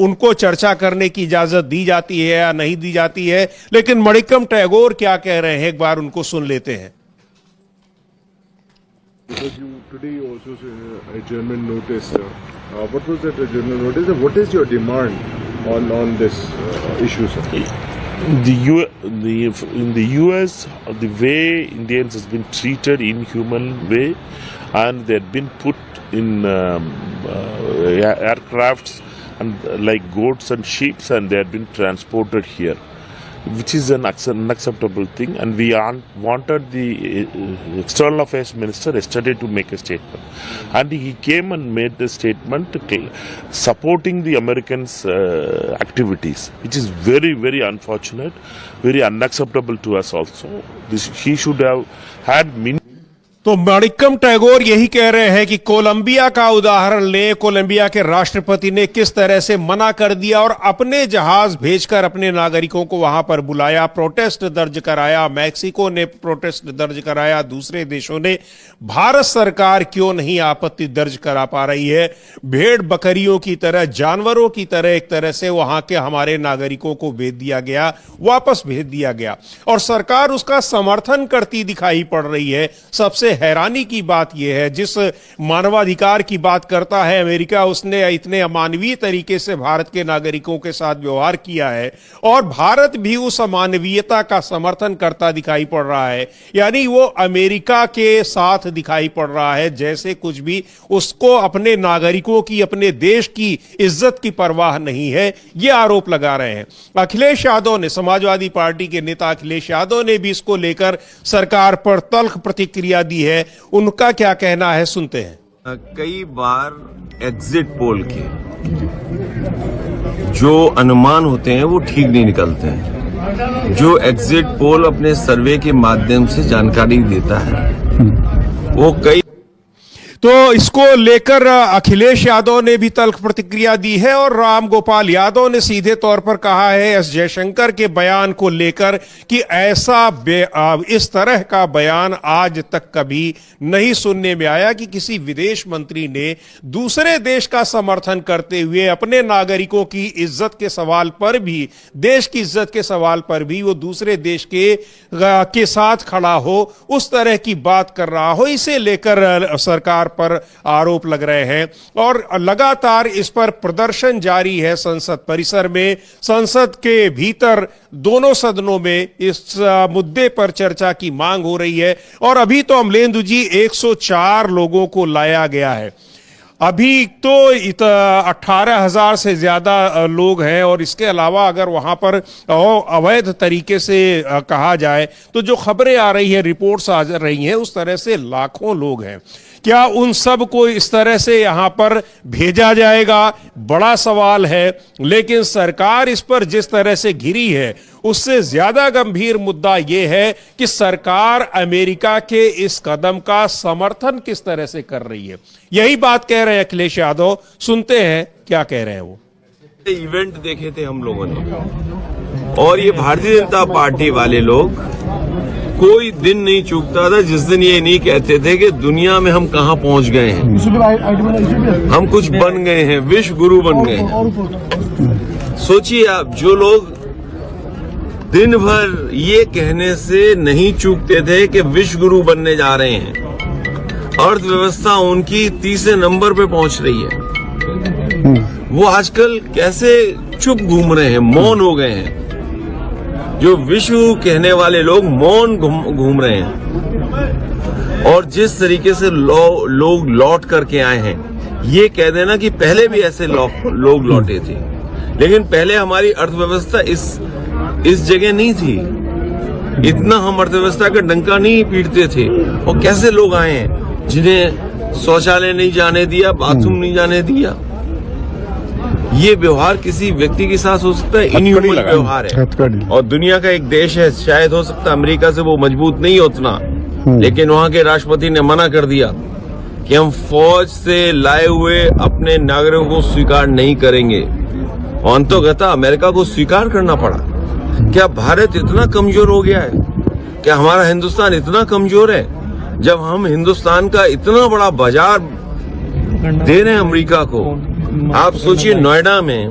उनको चर्चा करने की इजाजत दी जाती है या नहीं दी जाती है, लेकिन मणिक्कम टैगोर क्या कह रहे हैं, एक बार उनको सुन लेते हैं। Because you today also a German notice. What was that German notice? What is your demand on this issue, sir? In the US, the way Indians has been treated inhuman way, and they had been put in aircrafts and like goats and sheep, and they had been transported here, which is an unacceptable thing. And we wanted the External Affairs Minister yesterday to make a statement, and he came and made the statement supporting the Americans' activities, which is very, very unfortunate, very unacceptable to us also. He should have had तो मणिक्कम टैगोर यही कह रहे हैं कि Colombia का उदाहरण लें। Colombia के राष्ट्रपति ने किस तरह से मना कर दिया और अपने जहाज भेजकर अपने नागरिकों को वहां पर बुलाया, प्रोटेस्ट दर्ज कराया। मैक्सिको ने प्रोटेस्ट दर्ज कराया, दूसरे देशों ने। भारत सरकार क्यों नहीं आपत्ति दर्ज करा पा रही है? भेड़ बकरियों की तरह, जानवरों की तरह एक तरह से वहां के हमारे नागरिकों को भेज दिया गया, वापस भेज दिया गया, और सरकार उसका समर्थन करती दिखाई पड़ रही है। सबसे हैरानी की बात यह है, जिस मानवाधिकार की बात करता है अमेरिका, उसने इतने अमानवीय तरीके से भारत के नागरिकों के साथ व्यवहार किया है, और भारत भी उस अमानवीयता का समर्थन करता दिखाई पड़ रहा है। यानी वो अमेरिका के साथ दिखाई पड़ रहा है, जैसे कुछ भी उसको अपने नागरिकों की, अपने देश की इज्जत की परवाह नहीं है। ये आरोप लगा रहे हैं। अखिलेश यादव ने, समाजवादी पार्टी के नेता अखिलेश यादव ने भी इसको लेकर सरकार पर तल्ख प्रतिक्रिया दी है। उनका क्या कहना है, सुनते हैं। कई बार एग्जिट पोल के जो अनुमान होते हैं वो ठीक नहीं निकलते हैं। जो एग्जिट पोल अपने सर्वे के माध्यम से जानकारी देता है, वो कई तो इसको लेकर अखिलेश यादव ने भी तल्ख प्रतिक्रिया दी है, और राम गोपाल यादव ने सीधे तौर पर कहा है एस जयशंकर के बयान को लेकर कि इस तरह का बयान आज तक कभी नहीं सुनने में आया कि किसी विदेश मंत्री ने दूसरे देश का समर्थन करते हुए अपने नागरिकों की इज्जत के सवाल पर भी, देश की इज्जत के सवाल पर भी वो दूसरे देश के साथ खड़ा हो, उस तरह की बात कर रहा हो। इसे लेकर सरकार पर आरोप लग रहे हैं और लगातार इस पर प्रदर्शन जारी है संसद परिसर में। संसद के भीतर दोनों सदनों में इस मुद्दे पर चर्चा की मांग हो रही है और अभी तो अमलेंदु जी 104 लोगों को लाया गया है। अभी तो 18,000 से ज्यादा लोग हैं और इसके अलावा अगर वहां पर अवैध तरीके से कहा जाए तो जो खबरें आ रही है, रिपोर्ट्स आ रही हैं, उस तरह से लाखों लोग हैं। क्या उन सब को इस तरह से यहां पर भेजा जाएगा? बड़ा सवाल है। लेकिन सरकार इस पर जिस तरह से घिरी है उससे ज्यादा गंभीर मुद्दा यह है कि सरकार अमेरिका के इस कदम का समर्थन किस तरह से कर रही है। यही बात कह रहे हैं अखिलेश यादव। सुनते हैं क्या कह रहे हैं वो। इवेंट देखे थे हम लोगों ने और ये भारतीय जनता पार्टी वाले लोग कोई दिन नहीं चूकता था जिस दिन ये नहीं कहते थे कि दुनिया में हम कहां पहुंच गए हैं, हम कुछ बन गए हैं, विश्व गुरु बन गए हैं। सोचिए आप, जो लोग दिन भर ये कहने से नहीं चूकते थे कि विश्व गुरु बनने जा रहे हैं, अर्थव्यवस्था उनकी तीसरे नंबर पे पहुंच रही है, वो आजकल कैसे चुप घूम रहे हैं, मौन हो गए हैं। जो विश्व कहने वाले लोग मौन घूम रहे हैं और जिस तरीके से लोग लौट करके आए हैं, ये कह देना कि पहले भी ऐसे लोग लौटे थे, लेकिन पहले हमारी अर्थव्यवस्था इस जगह नहीं थी, इतना हम अर्थव्यवस्था का डंका नहीं पीटते थे। और कैसे लोग आए हैं जिन्हें शौचालय नहीं जाने दिया, बाथरूम नहीं जाने दिया। ये व्यवहार किसी व्यक्ति के साथ हो सकता है, इनह्यूमन व्यवहार है। और दुनिया का एक देश है, शायद हो सकता है अमेरिका से वो मजबूत नहीं हो उतना, लेकिन वहां के राष्ट्रपति ने मना कर दिया कि हम फौज से लाए हुए अपने नागरिकों को स्वीकार नहीं करेंगे। और अंततः अमेरिका को स्वीकार करना पड़ा। क्या भारत इतना कमजोर हो गया है? क्या हमारा हिंदुस्तान इतना कमजोर है जब हम हिंदुस्तान का इतना बड़ा बाजार दे रहे हैं अमेरिका को? आप सोचिए, नोएडा में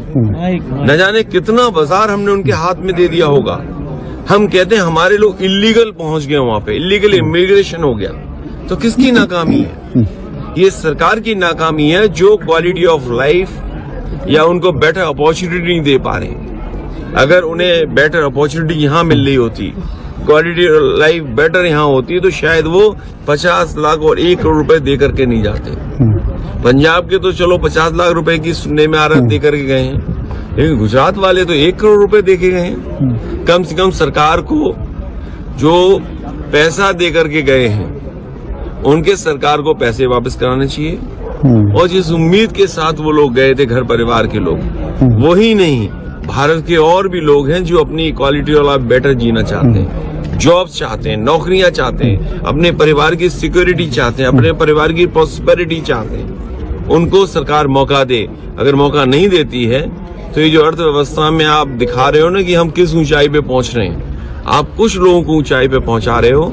न जाने कितना बाजार हमने उनके हाथ में दे दिया होगा। हम कहते हैं हमारे लोग इलीगल पहुंच गए, वहां पे इलीगल इमिग्रेशन हो गया। तो किसकी नाकामी है? ये सरकार की नाकामी है जो क्वालिटी ऑफ लाइफ या उनको बेटर अपॉर्चुनिटी नहीं दे पा रहे। अगर उन्हें बेटर अपॉर्चुनिटी यहाँ मिल रही होती, क्वालिटी लाइफ बेटर यहाँ होती, तो शायद वो 50 लाख और 1 करोड़ रुपए दे करके नहीं जाते। पंजाब के तो चलो 50 लाख रुपए की सुनने में आ रहा दे करके गए हैं, लेकिन गुजरात वाले तो 1 करोड़ रुपए दे के गए हैं। कम से कम सरकार को जो पैसा दे करके गए हैं उनके सरकार को पैसे वापस कराने चाहिए। और जिस उम्मीद के साथ वो लोग गए थे, घर परिवार के लोग, वही नहीं, भारत के और भी लोग हैं जो अपनी क्वालिटी वाला बेटर जीना चाहते हैं, जॉब्स चाहते हैं, नौकरियां चाहते हैं, अपने परिवार की सिक्योरिटी चाहते हैं, अपने परिवार की प्रॉस्पेरिटी चाहते हैं। उनको सरकार मौका दे। अगर मौका नहीं देती है तो ये जो अर्थव्यवस्था में आप दिखा रहे हो ना कि हम किस ऊंचाई पे पहुंच रहे हैं, आप कुछ लोगों को ऊंचाई पे पहुंचा रहे हो,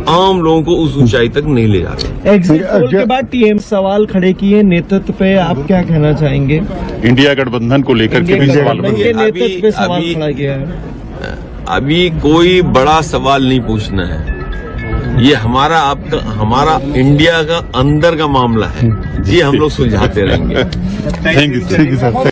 आम लोगों को उस ऊंचाई तक नहीं ले जा रहे। एग्जिट पोल के बाद टीएम सवाल खड़े किए नेतृत्व पे, आप क्या कहना चाहेंगे? इंडिया गठबंधन को लेकर के भी सवाल के नेतृत्व पे सवाल खड़ा किया है। अभी कोई बड़ा सवाल नहीं पूछना है, ये हमारा इंडिया का अंदर का मामला है, ये हम लोग सुलझाते रहेंगे। Thank you sir.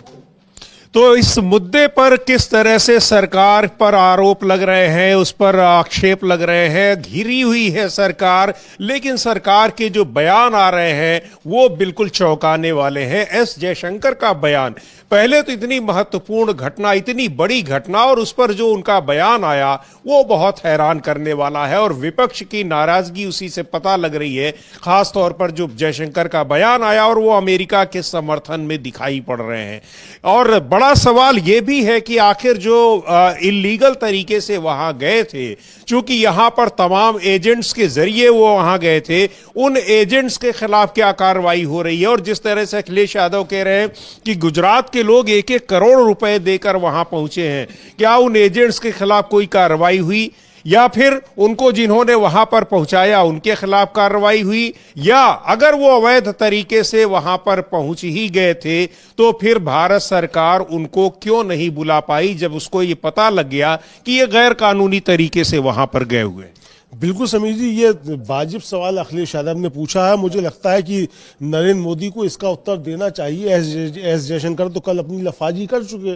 तो इस मुद्दे पर किस तरह से सरकार पर आरोप लग रहे हैं, उस पर आक्षेप लग रहे हैं, घिरी हुई है सरकार, लेकिन सरकार के जो बयान आ रहे हैं वो बिल्कुल चौंकाने वाले हैं। एस जयशंकर का बयान, पहले तो इतनी महत्वपूर्ण घटना, इतनी बड़ी घटना, और उस पर जो उनका बयान आया वो बहुत हैरान करने वाला है और विपक्ष की नाराजगी उसी से पता लग रही है। खास तौर पर जो जयशंकर का बयान आया और वो अमेरिका के समर्थन में दिखाई पड़ रहे हैं। और बड़ा सवाल यह भी है कि आखिर जो इलीगल तरीके से वहां गए थे, चूंकि यहां पर तमाम एजेंट्स के जरिए वो वहां गए थे, उन एजेंट्स के खिलाफ क्या कार्रवाई हो रही है? और जिस तरह से अखिलेश यादव कह रहे हैं कि गुजरात के लोग 1-1 करोड़ रुपए देकर वहां पहुंचे हैं, क्या उन एजेंट्स के खिलाफ कोई कार्रवाई हुई? या फिर उनको जिन्होंने वहां पर पहुंचाया उनके खिलाफ कार्रवाई हुई? या अगर वो अवैध तरीके से वहां पर पहुंच ही गए थे तो फिर भारत सरकार उनको क्यों नहीं बुला पाई जब उसको ये पता लग गया कि ये गैर कानूनी तरीके से वहां पर गए हुए? बिल्कुल समीर जी, ये वाजिब सवाल अखिलेश यादव ने पूछा है। मुझे लगता है कि नरेंद्र मोदी को इसका उत्तर देना चाहिए। एस जयशंकर तो कल अपनी लफाजी कर चुके,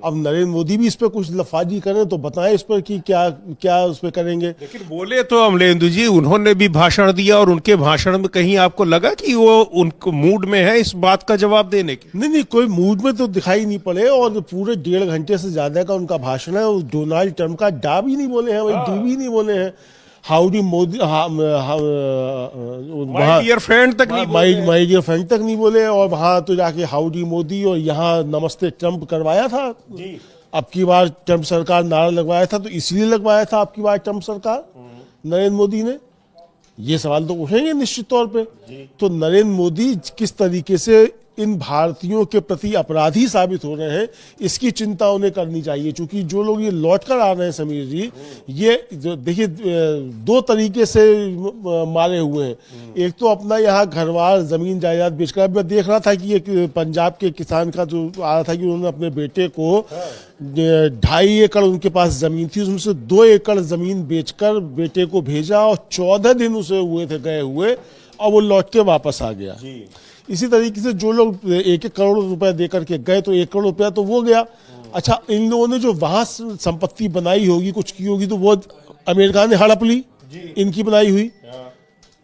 अब नरेंद्र मोदी भी इस पर कुछ लफाजी करें तो बताएं इस पर कि क्या क्या उस पर करेंगे। लेकिन बोले तो अमलेंदु जी, उन्होंने भी भाषण दिया और उनके भाषण में कहीं आपको लगा कि वो उनको मूड में है इस बात का जवाब देने के? नहीं, कोई मूड में तो दिखाई नहीं पड़े, और पूरे 1.5 घंटे से ज्यादा का उनका भाषण है। डोनाल्ड ट्रंप का डा भी नहीं बोले हैं, वही डी भी नहीं बोले हैं, howdy Modi, my dear friend तक नहीं बोले, माय डियर फ्रेंड तक नहीं बोले, और वहां तो जाके हाउडी मोदी और यहाँ नमस्ते ट्रंप करवाया था जी। अब की बार ट्रंप सरकार नारा लगवाया था, तो इसलिए लगवाया था अब की बार ट्रंप सरकार नरेंद्र मोदी ने? ये सवाल तो उठेंगे निश्चित तौर पे। तो नरेंद्र मोदी किस तरीके से इन भारतीयों के प्रति अपराधी साबित हो रहे हैं, इसकी चिंता उन्हें करनी चाहिए। क्योंकि जो लोग ये लौट कर आ रहे हैं समीर जी, ये देखिए 2 तरीके से मारे हुए हैं। एक तो अपना यहाँ घरवार जमीन जायदाद बेचकर, मैं देख रहा था कि एक पंजाब के किसान का जो आ रहा था कि उन्होंने अपने बेटे को 2.5 एकड़ उनके पास जमीन थी, उसमें से 2 एकड़ जमीन बेचकर बेटे को भेजा, और 14 दिन उसे हुए थे गए हुए, और वो लौट के वापस आ गया। इसी तरीके से जो लोग 1-1 करोड़ रुपए देकर के गए, तो 1 करोड़ रुपया तो वो गया। अच्छा, इन लोगों ने जो वहां संपत्ति बनाई होगी, कुछ की होगी, तो वो अमेरिका ने हड़प ली, इनकी बनाई हुई,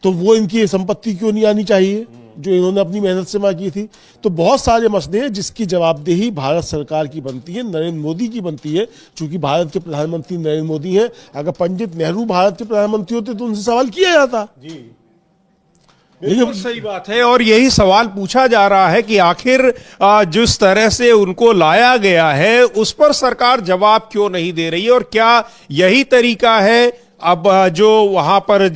तो वो इनकी संपत्ति क्यों नहीं आनी चाहिए जो इन्होंने अपनी मेहनत से की थी? तो बहुत सारे मसले हैं जिसकी जवाबदेही भारत सरकार की बनती है, नरेंद्र मोदी की बनती है, क्योंकि भारत के प्रधानमंत्री नरेंद्र मोदी हैं। अगर पंडित नेहरू भारत के प्रधानमंत्री होते तो उनसे सवाल किया जाता। बिल्कुल सही बात है, और यही सवाल पूछा जा रहा है कि आखिर जिस तरह से उनको लाया गया है उस पर सरकार जवाब क्यों नहीं दे रही है, और क्या यही तरीका है अब जो वहां पर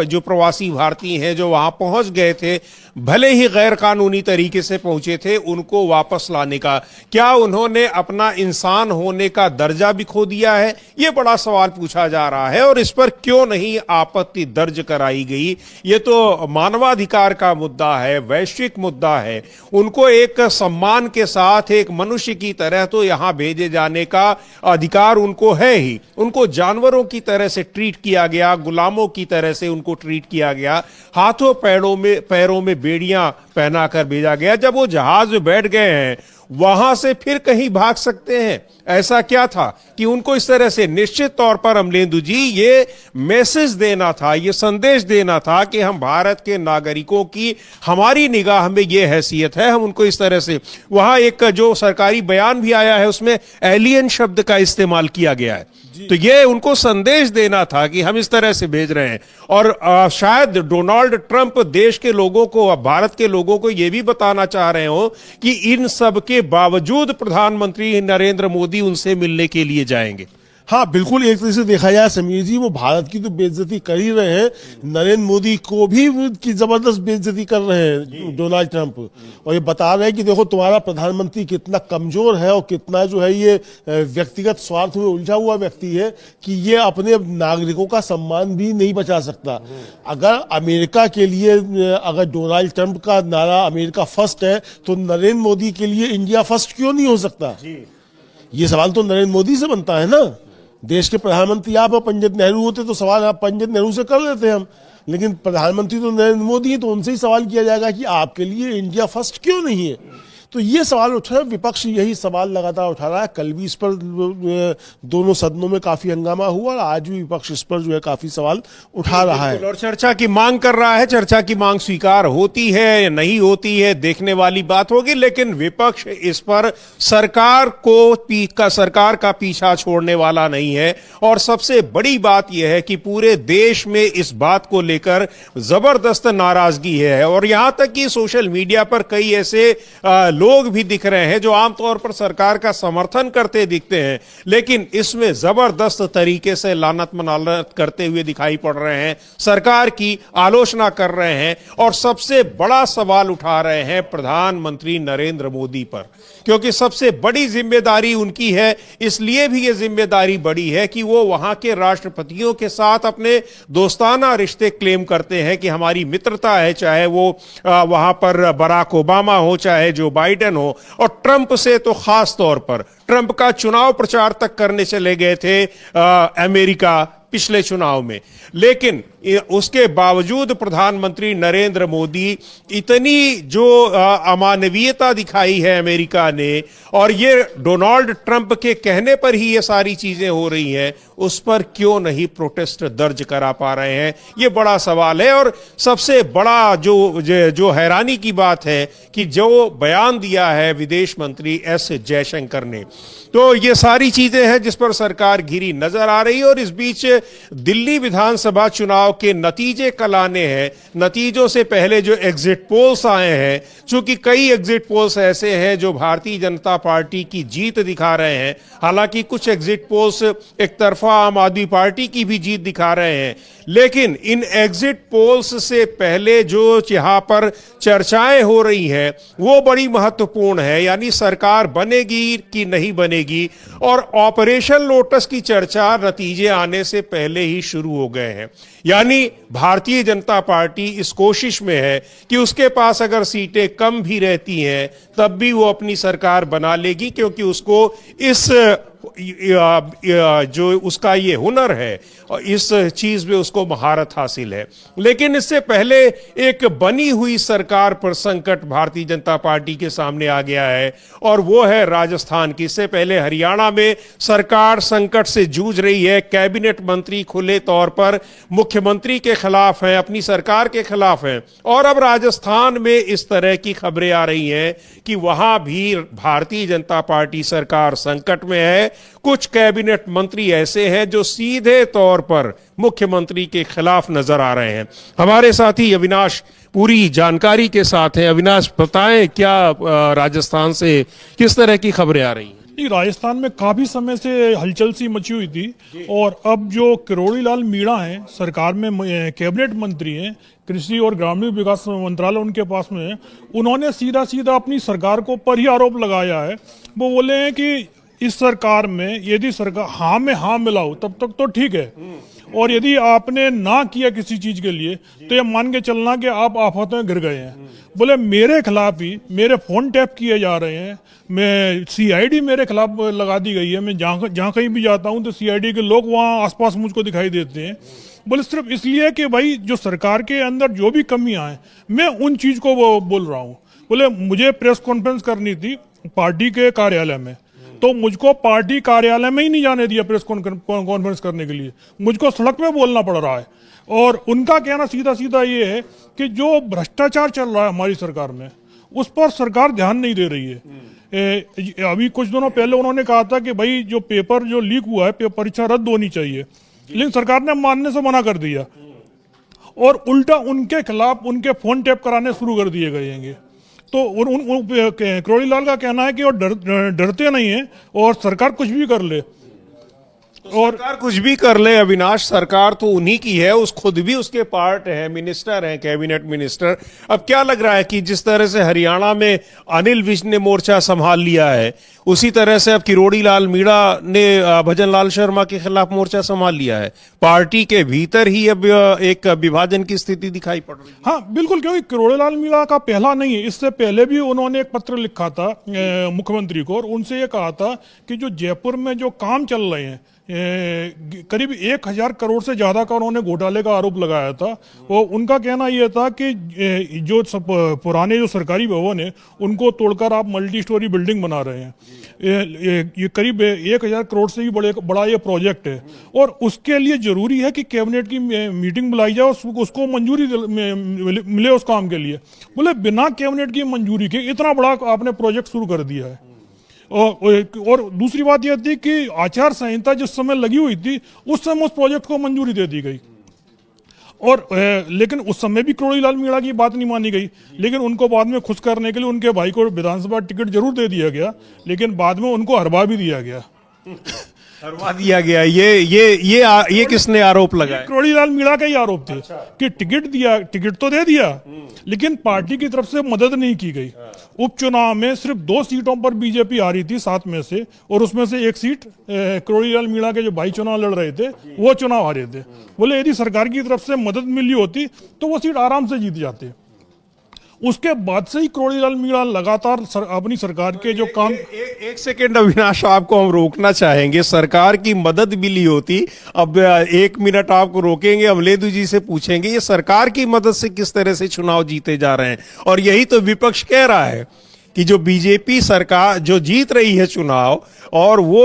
जो प्रवासी भारतीय हैं जो वहां पहुंच गए थे, भले ही गैर कानूनी तरीके से पहुंचे थे, उनको वापस लाने का? क्या उन्होंने अपना इंसान होने का दर्जा भी खो दिया है? ये बड़ा सवाल पूछा जा रहा है, और इस पर क्यों नहीं आपत्ति दर्ज कराई गई? ये तो मानवाधिकार का मुद्दा है, वैश्विक मुद्दा है। उनको एक सम्मान के साथ एक मनुष्य की तरह तो यहां भेजे जाने का अधिकार उनको है ही। उनको जानवरों की तरह से ट्रीट किया गया, गुलामों की तरह से उनको ट्रीट किया गया, हाथों पैरों में बेड़ियां पहनाकर भेजा गया। जब वो जहाज में बैठ गए हैं, वहां से फिर कहीं भाग सकते हैं? ऐसा क्या था कि उनको इस तरह से? निश्चित तौर पर अमलेंदु जी, ये मैसेज देना था, ये संदेश देना था कि हम भारत के नागरिकों की, हमारी निगाह में ये हैसियत है, हम उनको इस तरह से। वहां एक जो सरकारी बयान भी आया है उसमें एलियन शब्द का इस्तेमाल किया गया है, तो ये उनको संदेश देना था कि हम इस तरह से भेज रहे हैं। और शायद डोनाल्ड ट्रंप देश के लोगों को, भारत के लोगों को यह भी बताना चाह रहे हो कि इन सब के बावजूद प्रधानमंत्री नरेंद्र मोदी उनसे मिलने के लिए जाएंगे। हाँ बिल्कुल, एक तरह से देखा जाए समीर जी, वो भारत की तो बेइज्जती कर ही रहे हैं, नरेंद्र मोदी को भी की जबरदस्त बेइज्जती कर रहे हैं डोनाल्ड ट्रंप, और ये बता रहे हैं कि देखो तुम्हारा प्रधानमंत्री कितना कमजोर है और कितना जो है ये व्यक्तिगत स्वार्थ में उलझा हुआ व्यक्ति है कि ये अपने नागरिकों का सम्मान भी नहीं बचा सकता। अगर अमेरिका के लिए, अगर डोनाल्ड ट्रंप का नारा अमेरिका फर्स्ट है, तो नरेंद्र मोदी के लिए इंडिया फर्स्ट क्यों नहीं हो सकता? ये सवाल तो नरेंद्र मोदी से बनता है ना। देश के प्रधानमंत्री आप और पंडित नेहरू होते तो सवाल आप पंडित नेहरू से कर लेते हम, लेकिन प्रधानमंत्री तो नरेंद्र मोदी है, तो उनसे ही सवाल किया जाएगा कि आपके लिए इंडिया फर्स्ट क्यों नहीं है। तो ये सवाल उठ रहा है, विपक्ष यही सवाल लगातार उठा रहा है। कल भी इस पर दोनों सदनों में काफी हंगामा हुआ, और आज भी विपक्ष इस पर जो है काफी सवाल उठा रहा है और चर्चा की मांग कर रहा है। चर्चा की मांग स्वीकार होती है या नहीं होती है, देखने वाली बात होगी, लेकिन विपक्ष इस पर सरकार का पीछा छोड़ने वाला नहीं है। और सबसे बड़ी बात यह है कि पूरे देश में इस बात को लेकर जबरदस्त नाराजगी है, और यहां तक कि सोशल मीडिया पर कई ऐसे लोग भी दिख रहे हैं जो आमतौर पर सरकार का समर्थन करते दिखते हैं, लेकिन इसमें जबरदस्त तरीके से लानत मनालत करते हुए दिखाई पड़ रहे हैं, सरकार की आलोचना कर रहे हैं, और सबसे बड़ा सवाल उठा रहे हैं प्रधानमंत्री नरेंद्र मोदी पर, क्योंकि सबसे बड़ी जिम्मेदारी उनकी है। इसलिए भी यह जिम्मेदारी बड़ी है कि वो वहां के राष्ट्रपतियों के साथ अपने दोस्ताना रिश्ते क्लेम करते हैं कि हमारी मित्रता है, चाहे वो वहां पर बराक ओबामा हो, चाहे जो बाइडेन हो, और ट्रंप से तो खास तौर पर। ट्रंप का चुनाव प्रचार तक करने चले गए थे अमेरिका, पिछले चुनाव में। लेकिन उसके बावजूद प्रधानमंत्री नरेंद्र मोदी इतनी जो अमानवीयता दिखाई है अमेरिका ने, और ये डोनाल्ड ट्रंप के कहने पर ही ये सारी चीजें हो रही हैं, उस पर क्यों नहीं प्रोटेस्ट दर्ज करा पा रहे हैं, ये बड़ा सवाल है। और सबसे बड़ा जो हैरानी की बात है कि जो बयान दिया है विदेश मंत्री एस जयशंकर ने, तो ये सारी चीजें हैं जिस पर सरकार घिरी नजर आ रही है। और इस बीच दिल्ली विधानसभा चुनाव के नतीजे कल आने हैं। नतीजों से पहले जो एग्जिट पोल्स आए हैं, चूंकि कई एग्जिट पोल्स ऐसे हैं जो भारतीय जनता पार्टी की जीत दिखा रहे हैं, हालांकि कुछ एग्जिट पोल्स एक तरफा आम आदमी पार्टी की भी जीत दिखा रहे हैं, लेकिन इन एग्जिट पोल्स से पहले जो यहां पर चर्चाएं हो रही हैं वो बड़ी महत्वपूर्ण है, यानी सरकार बनेगी कि नहीं बनेगी। और ऑपरेशन लोटस की चर्चा नतीजे आने से पहले ही शुरू हो गए हैं, यानी भारतीय जनता पार्टी इस कोशिश में है कि उसके पास अगर सीटें कम भी रहती हैं तब भी वो अपनी सरकार बना लेगी, क्योंकि उसको इस जो उसका ये हुनर है और इस चीज में उसको महारत हासिल है। लेकिन इससे पहले एक बनी हुई सरकार पर संकट भारतीय जनता पार्टी के सामने आ गया है, और वो है राजस्थान की। इससे पहले हरियाणा में सरकार संकट से जूझ रही है। कैबिनेट मंत्री खुले तौर पर मुख्यमंत्री के खिलाफ हैं, अपनी सरकार के खिलाफ हैं, और अब राजस्थान में इस तरह की खबरें आ रही हैं कि वहां भी भारतीय जनता पार्टी सरकार संकट में है। कुछ कैबिनेट मंत्री ऐसे हैं जो सीधे तौर पर मुख्यमंत्री के खिलाफ नजर आ रहे हैं। हमारे साथी अविनाश पूरी जानकारी के साथ हैं। अविनाश, बताएं क्या राजस्थान से किस तरह की खबरें आ रही हैं? राजस्थान में काफी समय से हलचल सी मची हुई थी, और अब जो किरोड़ी लाल मीणा हैं, सरकार में कैबिनेट मंत्री हैं, कृषि और ग्रामीण विकास मंत्रालय उनके पास में है, उन्होंने सीधा सीधा अपनी सरकार को पर ही आरोप लगाया है। वो बोले हैं कि इस सरकार में यदि सरकार हाँ में हाँ मिलाओ तब तक तो ठीक है, और यदि आपने ना किया किसी चीज के लिए तो ये मान के चलना कि आप आफतों में गिर गए हैं। बोले मेरे खिलाफ ही मेरे फोन टैप किए जा रहे हैं, मैं सीआईडी मेरे खिलाफ लगा दी गई है, मैं जहाँ कहीं भी जाता हूँ तो सीआईडी के लोग वहाँ आसपास मुझको दिखाई देते हैं। बोले सिर्फ इसलिए कि भाई जो सरकार के अंदर जो भी कमियां हैं मैं उन चीज को वो बोल रहा हूँ। बोले मुझे प्रेस कॉन्फ्रेंस करनी थी पार्टी के कार्यालय में, तो मुझको पार्टी कार्यालय में ही नहीं जाने दिया प्रेस कॉन्फ्रेंस करने के लिए, मुझको सड़क पे बोलना पड़ रहा है। और उनका कहना सीधा सीधा ये है कि जो भ्रष्टाचार चल रहा है हमारी सरकार में उस पर सरकार ध्यान नहीं दे रही है। अभी कुछ दिनों पहले उन्होंने कहा था कि भाई जो पेपर जो लीक हुआ है परीक्षा रद्द होनी चाहिए, लेकिन सरकार ने मानने से मना कर दिया, और उल्टा उनके खिलाफ उनके फोन टैप कराने शुरू कर दिए गए हैं। तो किरोड़ी लाल का कहना है कि वो डरते नहीं है और सरकार कुछ भी कर ले, और सरकार कुछ भी कर ले। अविनाश, सरकार तो उन्हीं की है, उस खुद भी उसके पार्ट है, मिनिस्टर हैं, कैबिनेट मिनिस्टर। अब क्या लग रहा है कि जिस तरह से हरियाणा में अनिल विज ने मोर्चा संभाल लिया है, उसी तरह से अब किरोड़ी लाल मीणा ने भजन लाल शर्मा के खिलाफ मोर्चा संभाल लिया है। पार्टी के भीतर ही अब एक विभाजन की स्थिति दिखाई पड़ रही है। हाँ बिल्कुल, क्योंकि किरोड़ी लाल मीणा का पहला नहीं है, इससे पहले भी उन्होंने एक पत्र लिखा था मुख्यमंत्री को, और उनसे ये कहा था कि जो जयपुर में जो काम चल रहे हैं करीब 1000 करोड़ से ज्यादा का उन्होंने घोटाले का आरोप लगाया था। और उनका कहना यह था कि जो पुराने जो सरकारी भवन है उनको तोड़कर आप मल्टी स्टोरी बिल्डिंग बना रहे हैं। ये करीब 1000 करोड़ से भी बड़ा ये प्रोजेक्ट है, और उसके लिए जरूरी है कि कैबिनेट की मीटिंग बुलाई जाए और उसको मंजूरी मिले उस काम के लिए। बोले बिना कैबिनेट की मंजूरी के इतना बड़ा आपने प्रोजेक्ट शुरू कर दिया है। और दूसरी बात यह थी कि आचार संहिता जिस समय लगी हुई थी उस समय उस प्रोजेक्ट को मंजूरी दे दी गई, और लेकिन उस समय भी किरोड़ी लाल मीणा की बात नहीं मानी गई। लेकिन उनको बाद में खुश करने के लिए उनके भाई को विधानसभा टिकट जरूर दे दिया गया, लेकिन बाद में उनको हरवा भी दिया गया। हरवा दिया गया, ये किसने आरोप लगाया? किरोड़ी लाल मीणा का ही आरोप थे कि टिकट तो दे दिया, लेकिन पार्टी की तरफ से मदद नहीं की गई। उपचुनाव में सिर्फ 2 सीटों पर बीजेपी हारी थी 7 में से, और उसमें से 1 सीट किरोड़ी लाल मीणा के जो भाई चुनाव लड़ रहे थे वो चुनाव हारे थे। बोले यदि सरकार की तरफ से मदद मिली होती तो वो सीट आराम से जीत जाते। उसके बाद से ही करोड़ी लाल मीणा लगातार अपनी सरकार के जो काम एक सेकेंड अविनाश, आपको हम रोकना चाहेंगे। सरकार की मदद भी ली होती। अब 1 मिनट आपको रोकेंगे, अमलेंदु जी से पूछेंगे ये सरकार की मदद से किस तरह से चुनाव जीते जा रहे हैं। और यही तो विपक्ष कह रहा है कि जो बीजेपी सरकार जो जीत रही है चुनाव, और वो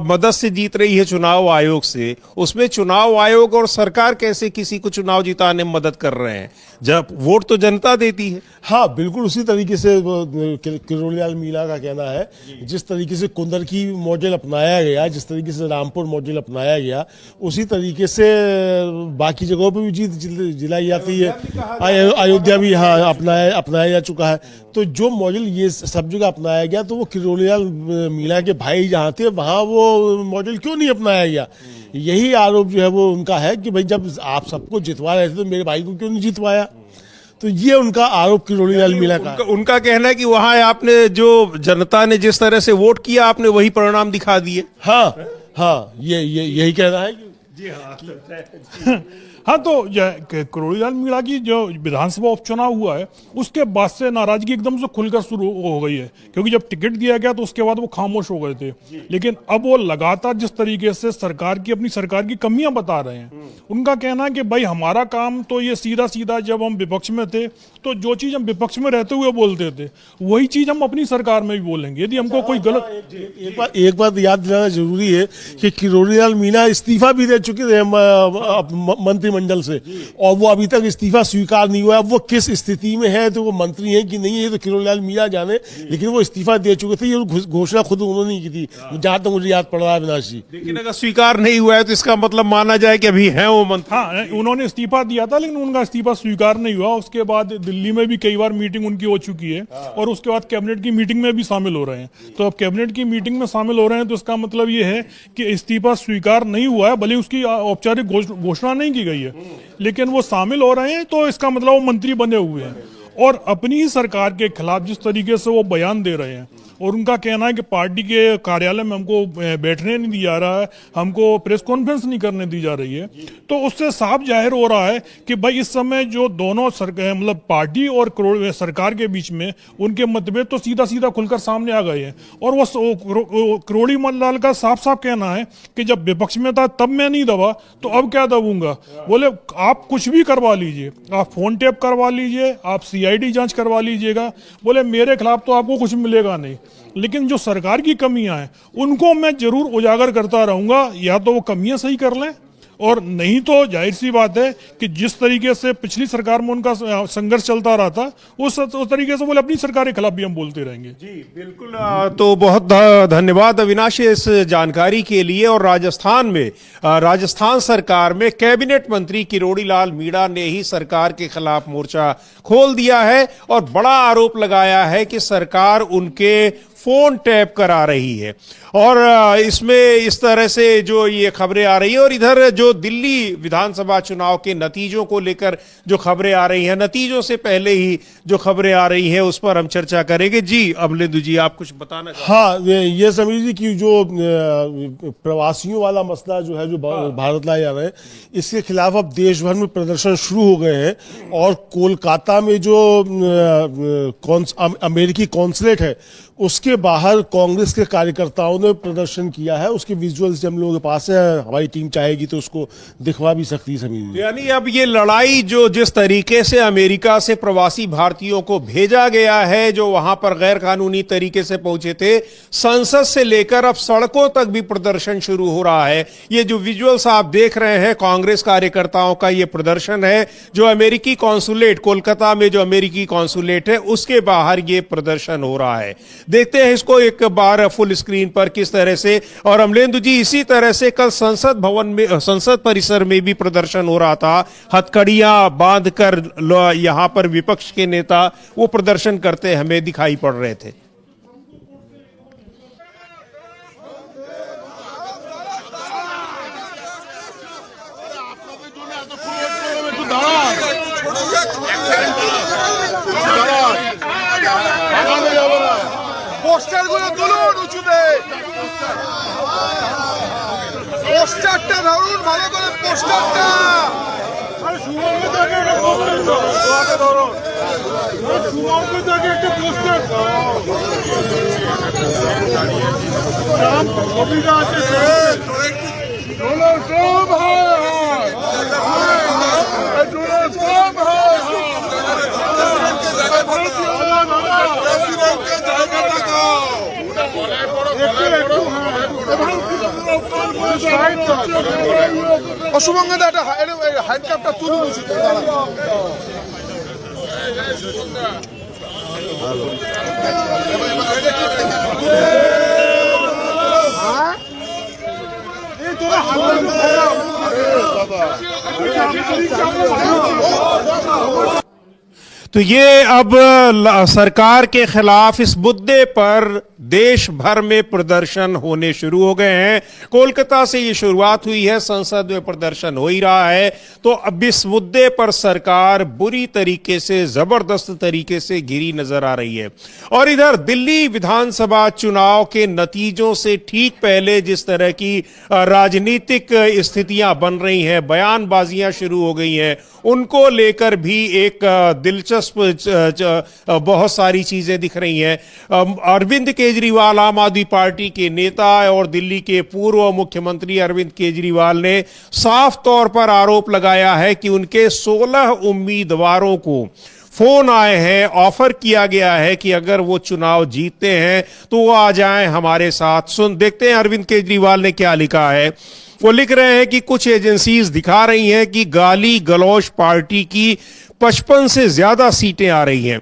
मदद से जीत रही है चुनाव आयोग से, उसमें चुनाव आयोग और सरकार कैसे किसी को चुनाव जिताने में मदद कर रहे हैं, जब वोट तो जनता देती है। हाँ, बिल्कुल उसी तरीके से किरोड़ी लाल मीणा का कहना है, जिस तरीके से कुंदरकी मॉडल अपनाया गया, जिस तरीके से रामपुर मॉडल अपनाया गया, उसी तरीके से बाकी जगहों पर भी जीत जिलाई जाती है। अयोध्या भी हाँ अपनाया जा चुका है। तो जो मॉडल ये सब जगह अपनाया गया, तो वो किरोड़ी लाल मीणा के भाई जहाँ थे वहाँ वो मॉडल क्यों नहीं अपनाया गया? यही आरोप जो है वो उनका है कि भाई जब आप सबको जितवा रहे थे तो मेरे भाई को क्यों नहीं जितवाया? तो ये उनका आरोप किरोड़ी लाल मीणा का उनका कहना है कि वहां आपने जो जनता ने जिस तरह से वोट किया, आपने वही परिणाम दिखा दिए। हाँ, यही कहना है कि जी हाँ, तो करोड़ी लाल मीणा की जो विधानसभा उपचुनाव हुआ है, उसके बाद से नाराजगी एकदम से खुलकर शुरू हो गई है, क्योंकि जब टिकट दिया गया तो उसके बाद वो खामोश हो गए थे। लेकिन अब वो लगातार जिस तरीके से अपनी सरकार की कमियां बता रहे हैं, उनका कहना है कि भाई हमारा काम तो ये सीधा सीधा, जब हम विपक्ष में थे तो जो चीज हम विपक्ष में रहते हुए बोलते थे वही चीज हम अपनी सरकार में भी बोलेंगे। यदि हमको कोई गलत एक बात याद दिलाना जरूरी है कि किरोड़ी लाल मीणा इस्तीफा भी दे चुके थे मंत्रिमंडल से, और वो अभी तक इस्तीफा स्वीकार नहीं हुआ। अब वो किस स्थिति में है, तो वो मंत्री है कि नहीं है, तो किरोड़ी लाल मीणा जाने, लेकिन वो इस्तीफा दे चुके थे। ये घोषणा खुद उन्होंने की थी, जहां तक मुझे याद पड़ रहा है अविनाश जी। लेकिन अगर स्वीकार नहीं हुआ है तो इसका मतलब माना जाए कि अभी है वो मंत्री। हाँ, उन्होंने इस्तीफा दिया था, लेकिन उनका इस्तीफा स्वीकार नहीं हुआ। उसके बाद दिल्ली में भी कई बार मीटिंग उनकी हो चुकी है, और उसके बाद कैबिनेट की मीटिंग में भी शामिल हो रहे हैं। तो अब कैबिनेट की मीटिंग में शामिल हो रहे हैं, तो इसका मतलब ये है कि इस्तीफा स्वीकार नहीं हुआ है, भले उसकी औपचारिक घोषणा नहीं की गई है, लेकिन वो शामिल हो रहे हैं। तो इसका मतलब वो मंत्री बने हुए हैं, और अपनी ही सरकार के खिलाफ जिस तरीके से वो बयान दे रहे हैं, और उनका कहना है कि पार्टी के कार्यालय में हमको बैठने नहीं दिया जा रहा है, हमको प्रेस कॉन्फ्रेंस नहीं करने दी जा रही है, तो उससे साफ जाहिर हो रहा है कि भाई इस समय जो दोनों मतलब पार्टी और सरकार के बीच में उनके मतभेद तो सीधा सीधा खुलकर सामने आ गए हैं। और वो करोड़ी लाल का साफ साफ कहना है कि जब विपक्ष में था तब मैं नहीं दबा, तो अब क्या दबूंगा? बोले आप कुछ भी करवा लीजिए, आप फोन टेप करवा लीजिए, आप CID जांच करवा लीजिएगा, बोले मेरे खिलाफ तो आपको कुछ मिलेगा नहीं, लेकिन जो सरकार की कमियां हैं उनको मैं जरूर उजागर करता रहूंगा। या तो वो कमियां सही कर लें, और नहीं तो जाहिर सी बात है कि जिस तरीके से पिछली सरकार में उनका संघर्ष चलता रहा था, उस तरीके से बोले अपनी सरकार के खिलाफ भी हम बोलते रहेंगे। जी बिल्कुल। तो बहुत धन्यवाद अविनाश इस जानकारी के लिए। और राजस्थान सरकार में कैबिनेट मंत्री किरोड़ी लाल मीणा ने ही सरकार के खिलाफ मोर्चा खोल दिया है, और बड़ा आरोप लगाया है कि सरकार उनके फोन टैप करा रही है। और इसमें इस तरह से जो ये खबरें आ रही है, और इधर जो दिल्ली विधानसभा चुनाव के नतीजों को लेकर जो खबरें आ रही हैं, नतीजों से पहले ही जो खबरें आ रही हैं उस पर हम चर्चा करेंगे। जी अमलेंदु जी, आप कुछ बताना चाहते हैं? हाँ, ये समझिए कि जो प्रवासियों वाला मसला जो है, जो भारत लाए जा रहे हैं, इसके खिलाफ अब देश भर में प्रदर्शन शुरू हो गए हैं। और कोलकाता में जो अमेरिकी कॉन्सुलेट है, उसके बाहर कांग्रेस के कार्यकर्ताओं ने प्रदर्शन किया है। उसके विजुअल्स हम लोगों के पास है, हमारी टीम चाहेगी तो उसको दिखवा भी सकती है। समीर, यानी अब ये लड़ाई जो जिस तरीके से अमेरिका से प्रवासी भारतीयों को भेजा गया है, जो वहां पर गैर कानूनी तरीके से पहुंचे थे, संसद से लेकर अब सड़कों तक भी प्रदर्शन शुरू हो रहा है। ये जो विजुअल्स आप देख रहे हैं कांग्रेस कार्यकर्ताओं का, ये प्रदर्शन है जो अमेरिकी कॉन्सुलेट, कोलकाता में जो अमेरिकी कॉन्सुलेट है उसके बाहर ये प्रदर्शन हो रहा है। देखते हैं इसको एक बार फुल स्क्रीन पर किस तरह से। और अमलेंदु जी, इसी तरह से कल संसद भवन में, संसद परिसर में भी प्रदर्शन हो रहा था। हथकड़ियां बांधकर यहां पर विपक्ष के नेता वो प्रदर्शन करते हमें दिखाई पड़ रहे थे। পোস্টারগুলো তুলুন উঁচুতে, পোস্টারটা ধরুন ভালো করে, পোস্টারটা অশুভঙ্গে একটা হ্যান্ডকাপটা তুলে উচিত तो ये अब सरकार के खिलाफ इस मुद्दे पर देश भर में प्रदर्शन होने शुरू हो गए हैं। कोलकाता से ये शुरुआत हुई है, संसद में प्रदर्शन हो ही रहा है। तो अब इस मुद्दे पर सरकार बुरी तरीके से, जबरदस्त तरीके से घिरी नजर आ रही है। और इधर दिल्ली विधानसभा चुनाव के नतीजों से ठीक पहले जिस तरह की राजनीतिक स्थितियां बन रही हैं, बयानबाजियां शुरू हो गई हैं, उनको लेकर भी एक दिलचस्प बहुत सारी चीजें दिख रही हैं। अरविंद केजरीवाल आम आदमी पार्टी के नेता और दिल्ली के पूर्व मुख्यमंत्री अरविंद केजरीवाल ने साफ तौर पर आरोप लगाया है कि उनके 16 उम्मीदवारों को फोन आए हैं, ऑफर किया गया है कि अगर वो चुनाव जीतते हैं तो वो आ जाएं हमारे साथ। देखते हैं अरविंद केजरीवाल ने क्या लिखा है। वो लिख रहे हैं कि कुछ एजेंसीज दिखा रही हैं कि गाली गलौज पार्टी की 55 से ज्यादा सीटें आ रही हैं।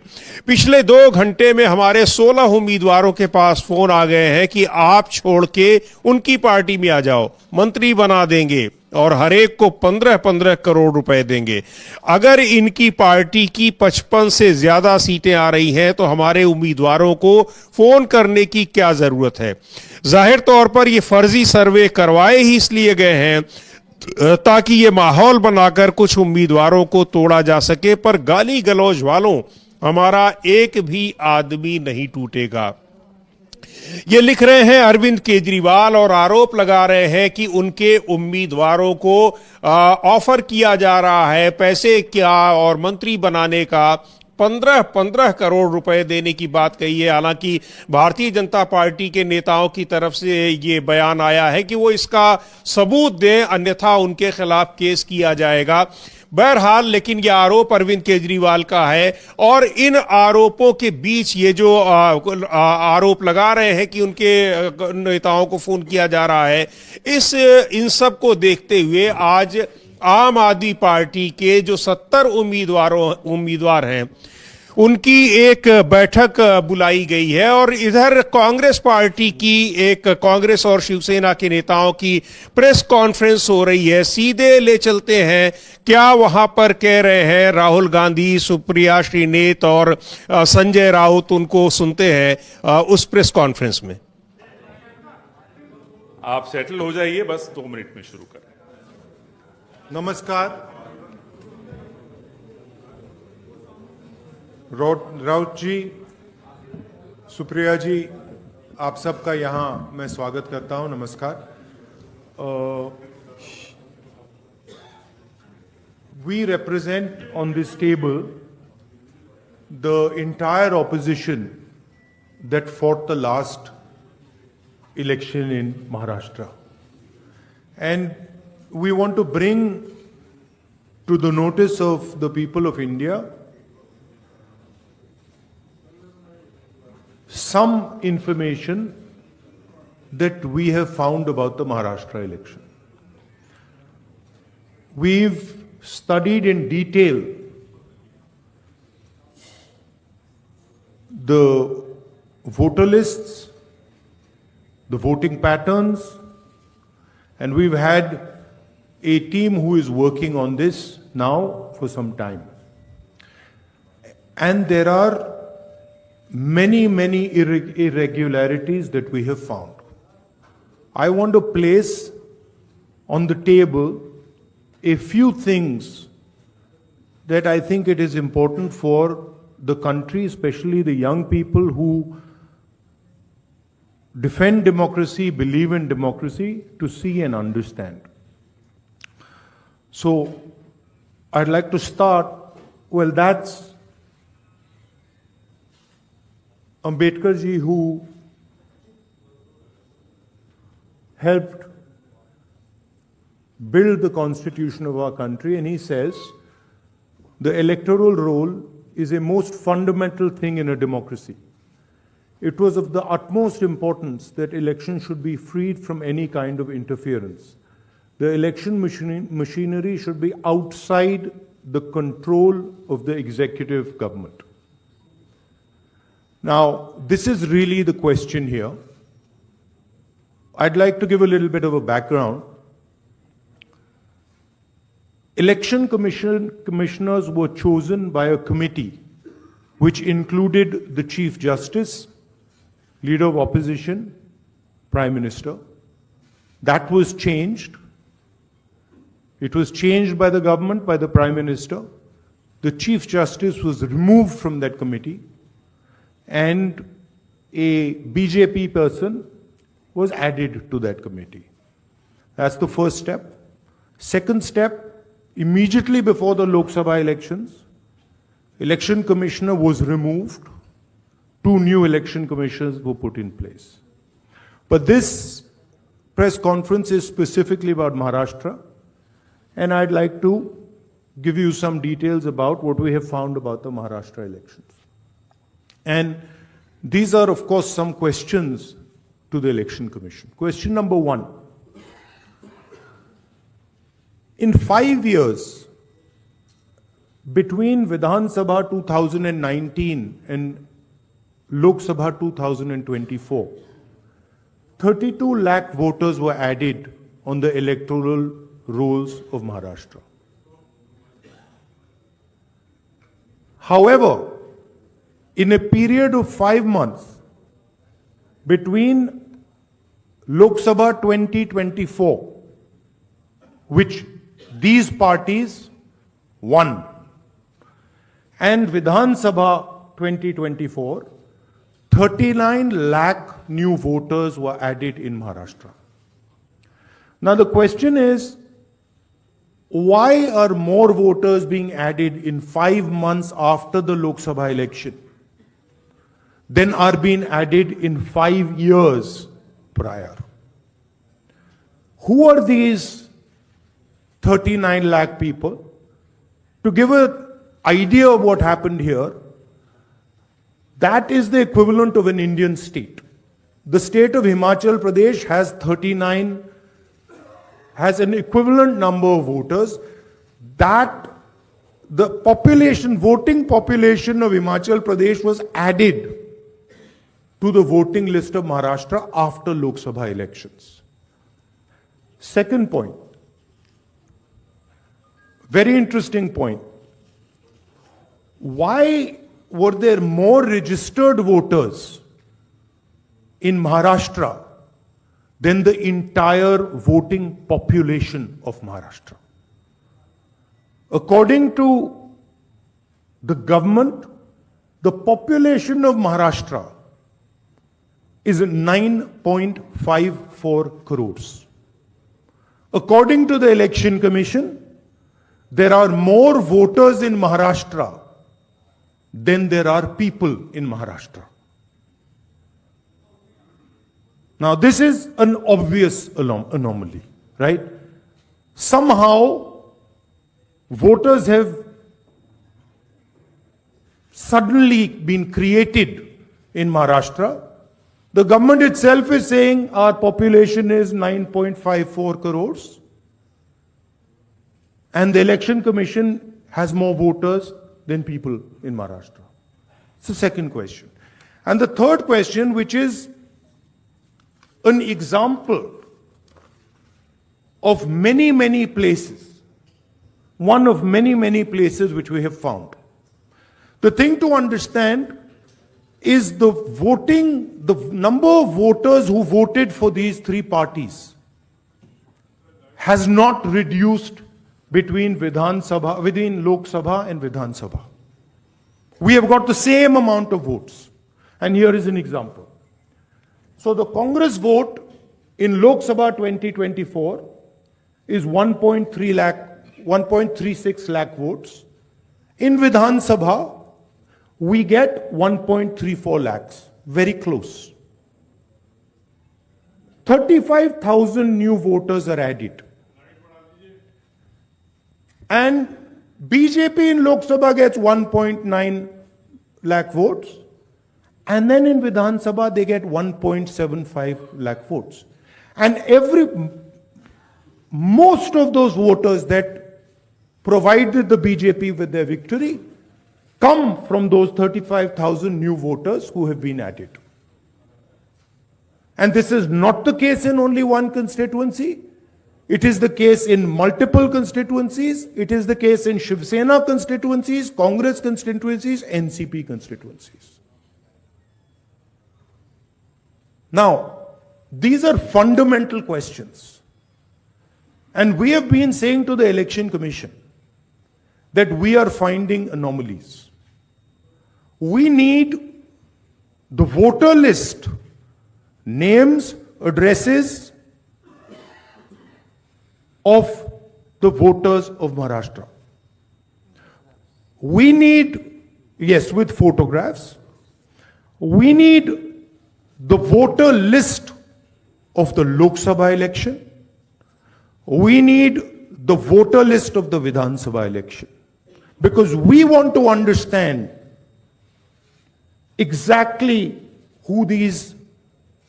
पिछले 2 घंटे में हमारे 16 उम्मीदवारों के पास फोन आ गए हैं कि आप छोड़ के उनकी पार्टी में आ जाओ, मंत्री बना देंगे और हर एक को 15-15 करोड़ रुपए देंगे। अगर इनकी पार्टी की 55 से ज्यादा सीटें आ रही हैं तो हमारे उम्मीदवारों को फोन करने की क्या जरूरत है। जाहिर तौर पर ये फर्जी सर्वे करवाए ही इसलिए गए हैं ताकि ये माहौल बनाकर कुछ उम्मीदवारों को तोड़ा जा सके, पर गाली गलौज वालों हमारा एक भी आदमी नहीं टूटेगा। ये लिख रहे हैं अरविंद केजरीवाल और आरोप लगा रहे हैं कि उनके उम्मीदवारों को ऑफर किया जा रहा है पैसे क्या और मंत्री बनाने का 15-15 करोड़ रुपए देने की बात कही है। हालांकि भारतीय जनता पार्टी के नेताओं की तरफ से ये बयान आया है कि वो इसका सबूत दें, अन्यथा उनके खिलाफ केस किया जाएगा। बहरहाल लेकिन ये आरोप अरविंद केजरीवाल का है और इन आरोपों के बीच ये जो आरोप लगा रहे हैं कि उनके नेताओं को फोन किया जा रहा है, इन सब को देखते हुए आज आम आदमी पार्टी के जो 70 उम्मीदवार हैं उनकी एक बैठक बुलाई गई है और इधर कांग्रेस पार्टी की कांग्रेस और शिवसेना के नेताओं की प्रेस कॉन्फ्रेंस हो रही है। सीधे ले चलते हैं क्या वहां पर कह रहे हैं राहुल गांधी, सुप्रिया श्रीनेत और संजय राउत, उनको सुनते हैं उस प्रेस कॉन्फ्रेंस में। आप सेटल हो जाइए, बस 2 मिनट में शुरू करें। नमस्कार। राउत जी, सुप्रिया जी, आप सबका यहाँ मैं स्वागत करता हूँ। नमस्कार। We represent on this table the entire opposition that fought the last election in Maharashtra, and we want to bring to the notice of the people of India some information that we have found about the Maharashtra election. We've studied in detail the voter lists, the voting patterns, and we've had a team who is working on this now for some time. And there are many irregularities that we have found. I want to place on the table a few things that I think it is important for the country, especially the young people who defend democracy, believe in democracy, to see and understand. So I'd like to start Well, that's Ambedkar ji, who helped build the constitution of our country, and he says the electoral roll is a most fundamental thing in a democracy. It was of the utmost importance that elections should be freed from any kind of interference. The election machinery should be outside the control of the executive government. Now, this is really the question here. I'd like to give a little bit of a background. Election commissioners were chosen by a committee which included the Chief Justice, Leader of Opposition, Prime Minister. That was changed. It was changed by the government, by the Prime Minister. The Chief Justice was removed from that committee, and a BJP person was added to that committee. That's the first step. Second step, immediately before the Lok Sabha elections, Election Commissioner was removed. 2 new election commissioners were put in place. But this press conference is specifically about Maharashtra, and I'd like to give you some details about what we have found about the Maharashtra elections. And these are, of course, some questions to the Election Commission. Question number 1. In 5 years, between Vidhan Sabha 2019 and Lok Sabha 2024, 32 lakh voters were added on the electoral rolls of Maharashtra. However, in a period of 5 months between Lok Sabha 2024, which these parties won, and Vidhan Sabha 2024, 39 lakh new voters were added in Maharashtra. Now the question is, why are more voters being added in 5 months after the Lok Sabha election than are being added in 5 years prior? Who are these 39 lakh people? To give an idea of what happened here, that is the equivalent of an Indian state. The state of Himachal Pradesh has an equivalent number of voters. That the voting population of Himachal Pradesh was added to the voting list of Maharashtra after Lok Sabha elections. Second point, very interesting point. Why were there more registered voters in Maharashtra than the entire voting population of Maharashtra? According to the government, the population of Maharashtra is 9.54 crores. According to the Election Commission, there are more voters in Maharashtra than there are people in Maharashtra. Now, this is an obvious anomaly, right? Somehow, voters have suddenly been created in Maharashtra. The government itself is saying our population is 9.54 crores. And the Election Commission has more voters than people in Maharashtra. It's the second question. And the third question, which is an example of many, many places, one of many, many places which we have found. The thing to understand is the number of voters who voted for these 3 parties has not reduced between Lok Sabha and Vidhan Sabha. We have got the same amount of votes. And here is an example. So the Congress vote in Lok Sabha 2024 is 1.36 lakh votes, In Vidhan Sabha, we get 1.34 lakhs, very close. 35,000 new voters are added. And BJP in Lok Sabha gets 1.9 lakh votes. And then in Vidhan Sabha, they get 1.75 lakh votes. And most of those voters that provided the BJP with their victory come from those 35,000 new voters who have been added. And this is not the case in only one constituency. It is the case in multiple constituencies. It is the case in Shiv Sena constituencies, Congress constituencies, NCP constituencies. Now, these are fundamental questions. And we have been saying to the Election Commission that we are finding anomalies. We need the voter list, names, addresses of the voters of Maharashtra. We need, yes, with photographs. We need the voter list of the Lok Sabha election. We need the voter list of the Vidhan Sabha election. Because we want to understand exactly who these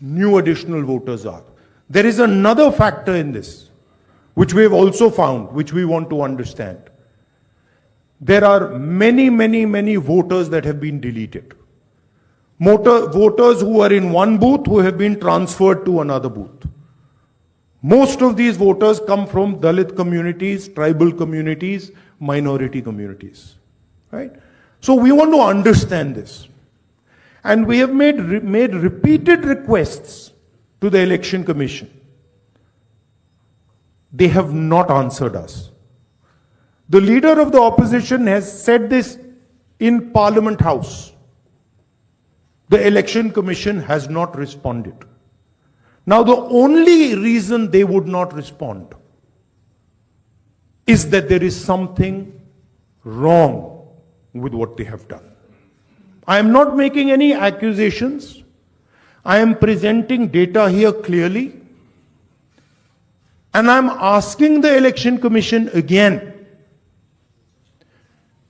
new additional voters are. There is another factor in this, which we have also found, which we want to understand. There are many voters that have been deleted. Voters who are in one booth who have been transferred to another booth. Most of these voters come from Dalit communities, tribal communities, minority communities, right? So we want to understand this. And we have made repeated requests to the Election Commission. They have not answered us. The leader of the opposition has said this in Parliament House. The Election Commission has not responded. Now, the only reason they would not respond is that there is something wrong with what they have done. I am not making any accusations. I am presenting data here clearly. And I'm asking the Election Commission again.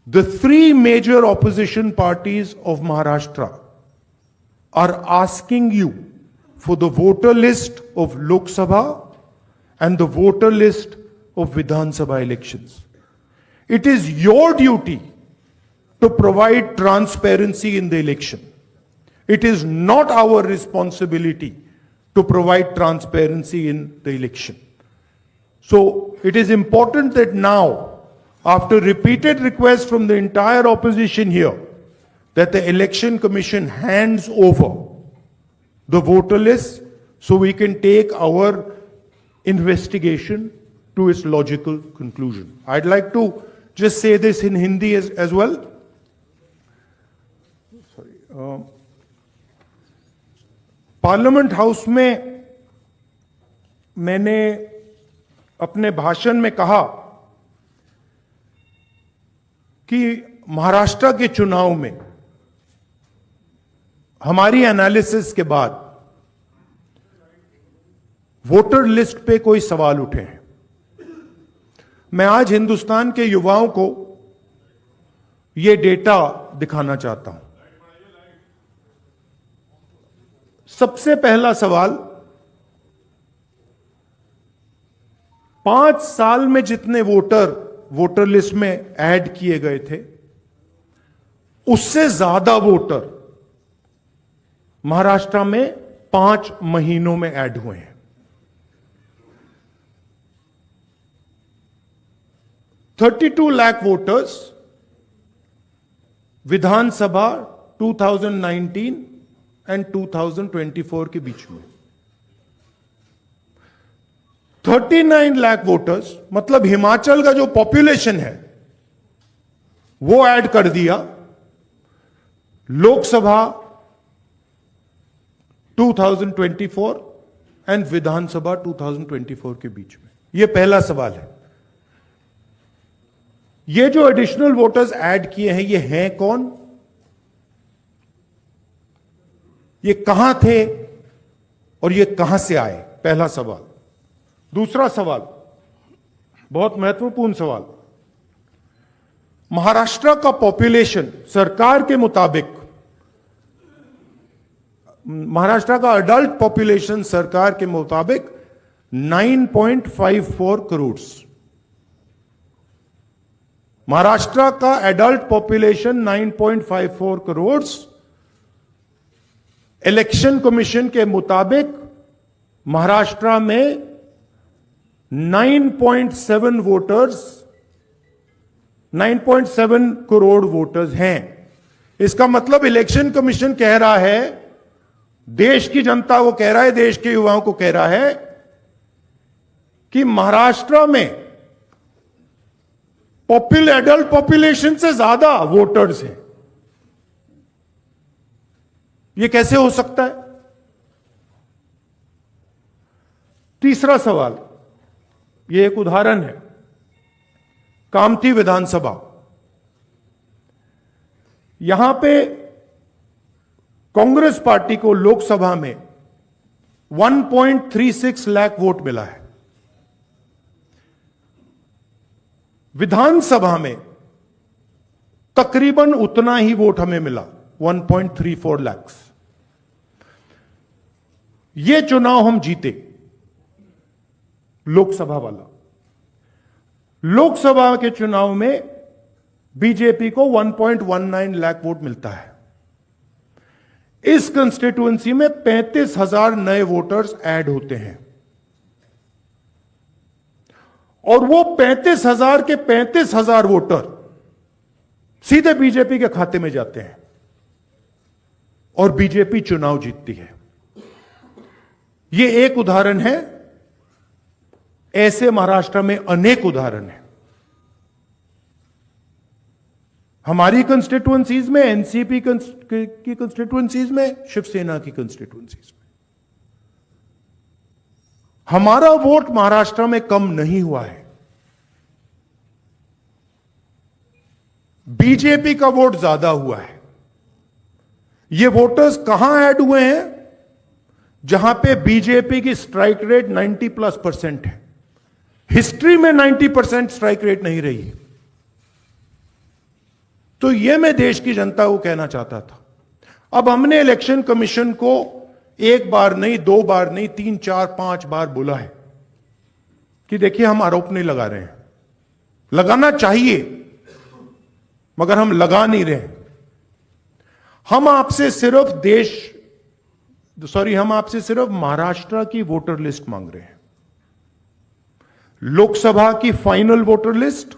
The three major opposition parties of Maharashtra are asking you for the voter list of Lok Sabha and the voter list of Vidhan Sabha elections. It is your duty to provide transparency in the election. It is not our responsibility to provide transparency in the election. So it is important that now, after repeated requests from the entire opposition here, that the Election Commission hands over the voter list so we can take our investigation to its logical conclusion. I'd like to just say this in Hindi as well. Parliament house में मैंने अपने भाषण में कहा कि महाराष्ट्र के चुनाव में हमारी एनालिसिस के बाद वोटर लिस्ट पे कोई सवाल उठे हैं। मैं आज हिंदुस्तान के युवाओं को यह डेटा दिखाना चाहता हूं। सबसे पहला सवाल, 5 साल में जितने वोटर लिस्ट में ऐड किए गए थे, उससे ज्यादा वोटर महाराष्ट्र में 5 महीनों में ऐड हुए हैं। 32 लाख वोटर्स विधानसभा 2019 एंड 2024 के बीच में। 39 लाख वोटर्स, मतलब हिमाचल का जो पॉपुलेशन है वो ऐड कर दिया लोकसभा 2024 एंड विधानसभा 2024 के बीच में। यह पहला सवाल है। ये जो एडिशनल वोटर्स ऐड किए हैं, ये हैं कौन, ये कहां थे और ये कहां से आए? पहला सवाल। दूसरा सवाल, बहुत महत्वपूर्ण सवाल, महाराष्ट्र का पॉपुलेशन सरकार के मुताबिक, महाराष्ट्र का अडल्ट पॉपुलेशन सरकार के मुताबिक 9.54 करोड़। महाराष्ट्र का adult population 9.54 crore. Election commission के मुताबिक महाराष्ट्र में 9.7 वोटर्स, 9.7 करोड़ वोटर्स हैं। इसका मतलब इलेक्शन कमीशन कह रहा है, देश की जनता को कह रहा है, देश के युवाओं को कह रहा है कि महाराष्ट्र में एडल्ट पॉपुलेशन से ज्यादा वोटर्स हैं। यह कैसे हो सकता है? तीसरा सवाल, यह एक उदाहरण है, कामठी विधानसभा। यहां पे कांग्रेस पार्टी को लोकसभा में 1.36 लाख वोट मिला है। विधानसभा में तकरीबन उतना ही वोट हमें मिला, 1.34 लाख। यह चुनाव हम जीते, लोकसभा वाला। लोकसभा के चुनाव में बीजेपी को 1.19 लाख वोट मिलता है। इस कंस्टिट्यूएंसी में 35,000 नए वोटर्स ऐड होते हैं और वो 35,000 के 35,000 वोटर सीधे बीजेपी के खाते में जाते हैं और बीजेपी चुनाव जीतती है। यह एक उदाहरण है, ऐसे महाराष्ट्र में अनेक उदाहरण हैं। हमारी कंस्टिट्यूएंसीज में, एनसीपी की कंस्टिट्यूएंसीज में, शिवसेना की कंस्टिट्यूएंसीज में। हमारा वोट महाराष्ट्र में कम नहीं हुआ है, बीजेपी का वोट ज्यादा हुआ है। ये वोटर्स कहां ऐड हुए हैं? जहां पे बीजेपी की स्ट्राइक रेट 90+% है। हिस्ट्री में 90% स्ट्राइक रेट नहीं रही है। तो यह मैं देश की जनता को कहना चाहता था। अब हमने इलेक्शन कमीशन को एक बार नहीं, दो बार नहीं, 3, 4, 5 बार बोला है कि देखिए हम आरोप नहीं लगा रहे हैं, लगाना चाहिए मगर हम लगा नहीं रहे। हम आपसे सिर्फ महाराष्ट्र की वोटर लिस्ट मांग रहे हैं, लोकसभा की final voter list,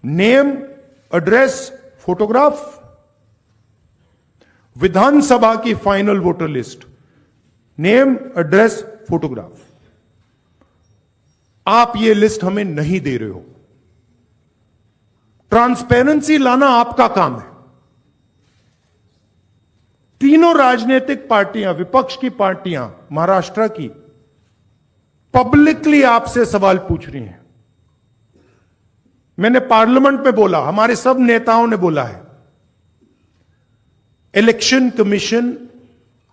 name, address, photograph, Vidhan Sabha की final voter list, name, address, photograph. आप ये लिस्ट हमें नहीं दे रहे हो। ट्रांसपेरेंसी लाना आपका काम है। तीनों राजनीतिक पार्टियां, विपक्ष की पार्टियां महाराष्ट्र की, पब्लिकली आपसे सवाल पूछ रही हैं। मैंने पार्लियामेंट में बोला, हमारे सब नेताओं ने बोला है, इलेक्शन कमीशन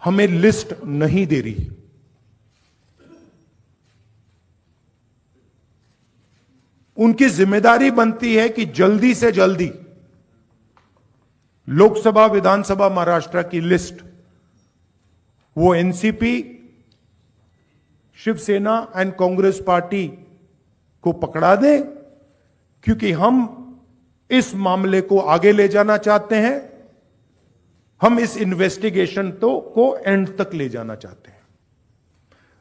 हमें लिस्ट नहीं दे रही। उनकी जिम्मेदारी बनती है कि जल्दी से जल्दी लोकसभा, विधानसभा महाराष्ट्र की लिस्ट वो NCP, Shiv Sena and Congress party को पकड़ा दें, क्योंकि हम इस मामले को आगे ले जाना चाहते हैं। हम इस इन्वेस्टिगेशन को एंड तक ले जाना चाहते हैं।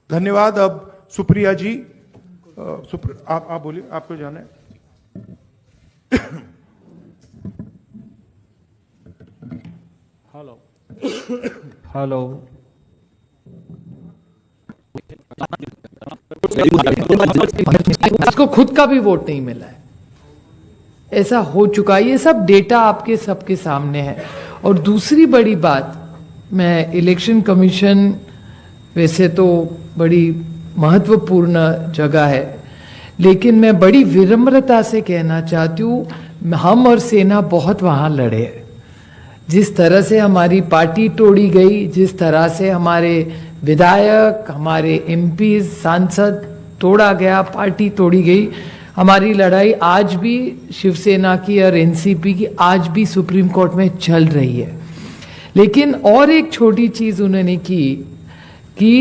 धन्यवाद। अब सुप्रिया जी, आप बोलिए, आपको जाना है। हेलो, उसको खुद का भी वोट नहीं मिला है, ऐसा हो चुका है। ये सब डेटा आपके सबके सामने है। और दूसरी बड़ी बात, मैं इलेक्शन कमीशन वैसे तो बड़ी महत्वपूर्ण जगह है, लेकिन मैं बड़ी विनम्रता से कहना चाहती हूँ, हम और सेना बहुत वहाँ लड़े हैं। जिस तरह से हमारी पार्टी तोड़ी गई, जिस तरह से हमारे विधायक, हमारे एमपी, सांसद तोड़ा गया, पार्टी तोड़ी गई, हमारी लड़ाई आज भी शिवसेना की और एनसीपी की आज भी सुप्रीम कोर्ट में चल रही है। लेकिन और एक छोटी चीज उन्होंने की कि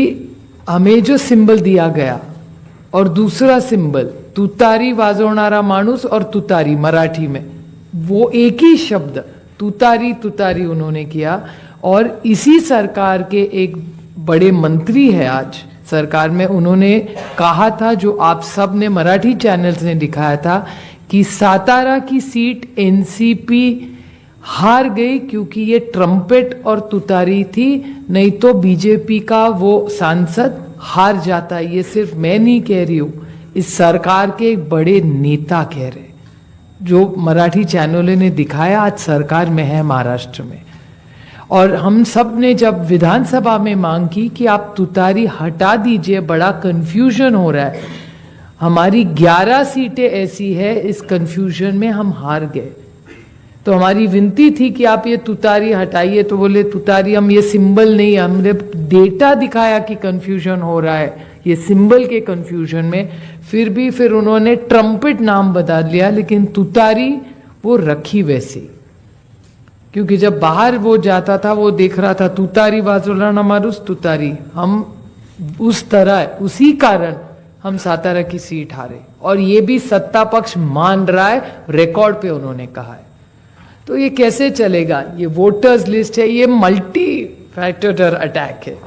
हमें जो सिंबल दिया गया और दूसरा सिंबल तुतारी वाजवणारा माणूस और तुतारी मराठी में वो एक ही शब्द तुतारी तुतारी उन्होंने किया। और इसी सरकार के एक बड़े मंत्री है आज सरकार में, उन्होंने कहा था, जो आप सब ने मराठी चैनल्स ने दिखाया था, कि सातारा की सीट एनसीपी हार गई क्योंकि ये ट्रम्पेट और तुतारी थी, नहीं तो बीजेपी का वो सांसद हार जाता। ये सिर्फ मैं नहीं कह रही हूं, इस सरकार के एक बड़े नेता कह रहे, जो मराठी चैनलों ने दिखाया आज सरकार में है महाराष्ट्र में। और हम सब ने जब विधानसभा में मांग की कि आप तुतारी हटा दीजिए, बड़ा कंफ्यूजन हो रहा है, हमारी 11 सीटें ऐसी है, इस कंफ्यूजन में हम हार गए। तो हमारी विनती थी कि आप ये तुतारी हटाइए, तो बोले तुतारी हम ये सिंबल नहीं, हमने डेटा दिखाया कि कंफ्यूजन हो रहा है ये सिंबल के कंफ्यूजन में। फिर उन्होंने ट्रम्पेट नाम बदल लिया, लेकिन तुतारी वो रखी वैसी, क्योंकि जब बाहर वो जाता था वो देख रहा था तुतारी वाजवणारा माणूस तुतारी, हम उस तरह उसी कारण हम सातारा की सीट हारे। और ये भी सत्ता पक्ष मान रहा है, रिकॉर्ड पे उन्होंने कहा है। तो ये कैसे चलेगा? ये वोटर्स लिस्ट है, ये मल्टी फैक्टर अटैक है,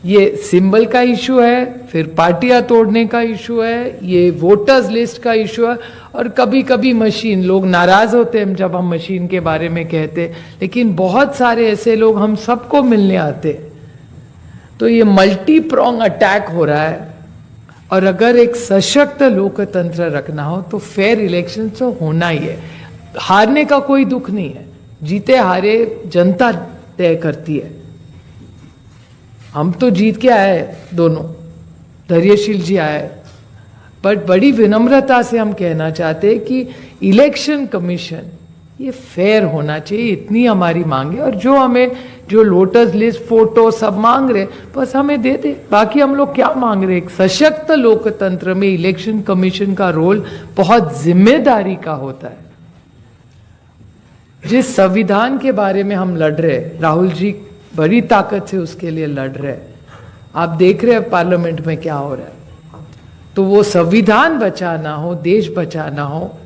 ये सिंबल का इशू है, फिर पार्टियां तोड़ने का इशू है, ये वोटर्स लिस्ट का इशू है, और कभी कभी मशीन, लोग नाराज होते हैं जब हम मशीन के बारे में कहते, लेकिन बहुत सारे ऐसे लोग हम सबको मिलने आते। तो ये मल्टी प्रोंग अटैक हो रहा है। और अगर एक सशक्त लोकतंत्र रखना हो तो फेयर इलेक्शन तो होना ही है। हारने का कोई दुख नहीं है, जीते हारे जनता तय करती है। हम तो जीत के आए, दोनों धैर्यशील जी आए, बट बड़ी विनम्रता से हम कहना चाहते हैं कि इलेक्शन कमीशन ये फेयर होना चाहिए, इतनी हमारी मांग है। और जो हमें जो वोटर्स लिस्ट फोटो सब मांग रहे, बस हमें दे दे, बाकी हम लोग क्या मांग रहे। एक सशक्त लोकतंत्र में इलेक्शन कमीशन का रोल बहुत जिम्मेदारी का होता है। जिस संविधान के बारे में हम लड़ रहे, राहुल जी बड़ी ताकत से उसके लिए लड़ रहे, आप देख रहे हैं पार्लियामेंट में क्या हो रहा है। तो वो संविधान बचाना हो, देश बचाना हो,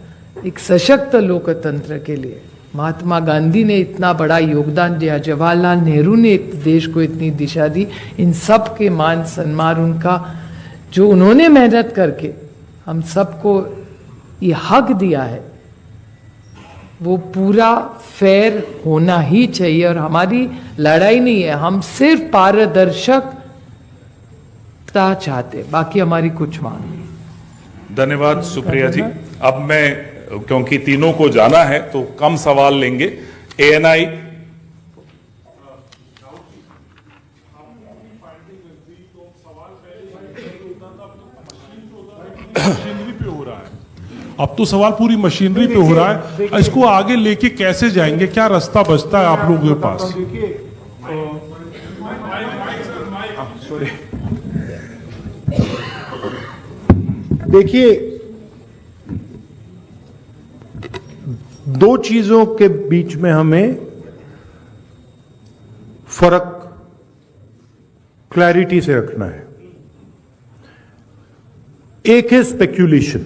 एक सशक्त लोकतंत्र के लिए महात्मा गांधी ने इतना बड़ा योगदान दिया, जवाहरलाल नेहरू ने देश को इतनी दिशा दी, इन सब के मान सम्मान, उनका जो उन्होंने मेहनत करके हम सबको ये हक दिया है, वो पूरा फेयर होना ही चाहिए। और हमारी लड़ाई नहीं है, हम सिर्फ पारदर्शकता चाहते, बाकी हमारी कुछ मांग नहीं। धन्यवाद सुप्रिया जी। अब मैं, क्योंकि तीनों को जाना है तो कम सवाल लेंगे। एएनआई मशीनरी पे हो रहा है, अब तो सवाल पूरी मशीनरी पे हो रहा है। इसको आगे लेके कैसे जाएंगे, क्या रास्ता बचता है आप लोगों के पास? देखिए, दो चीजों के बीच में हमें फर्क क्लैरिटी से रखना है। एक है स्पेक्यूलेशन।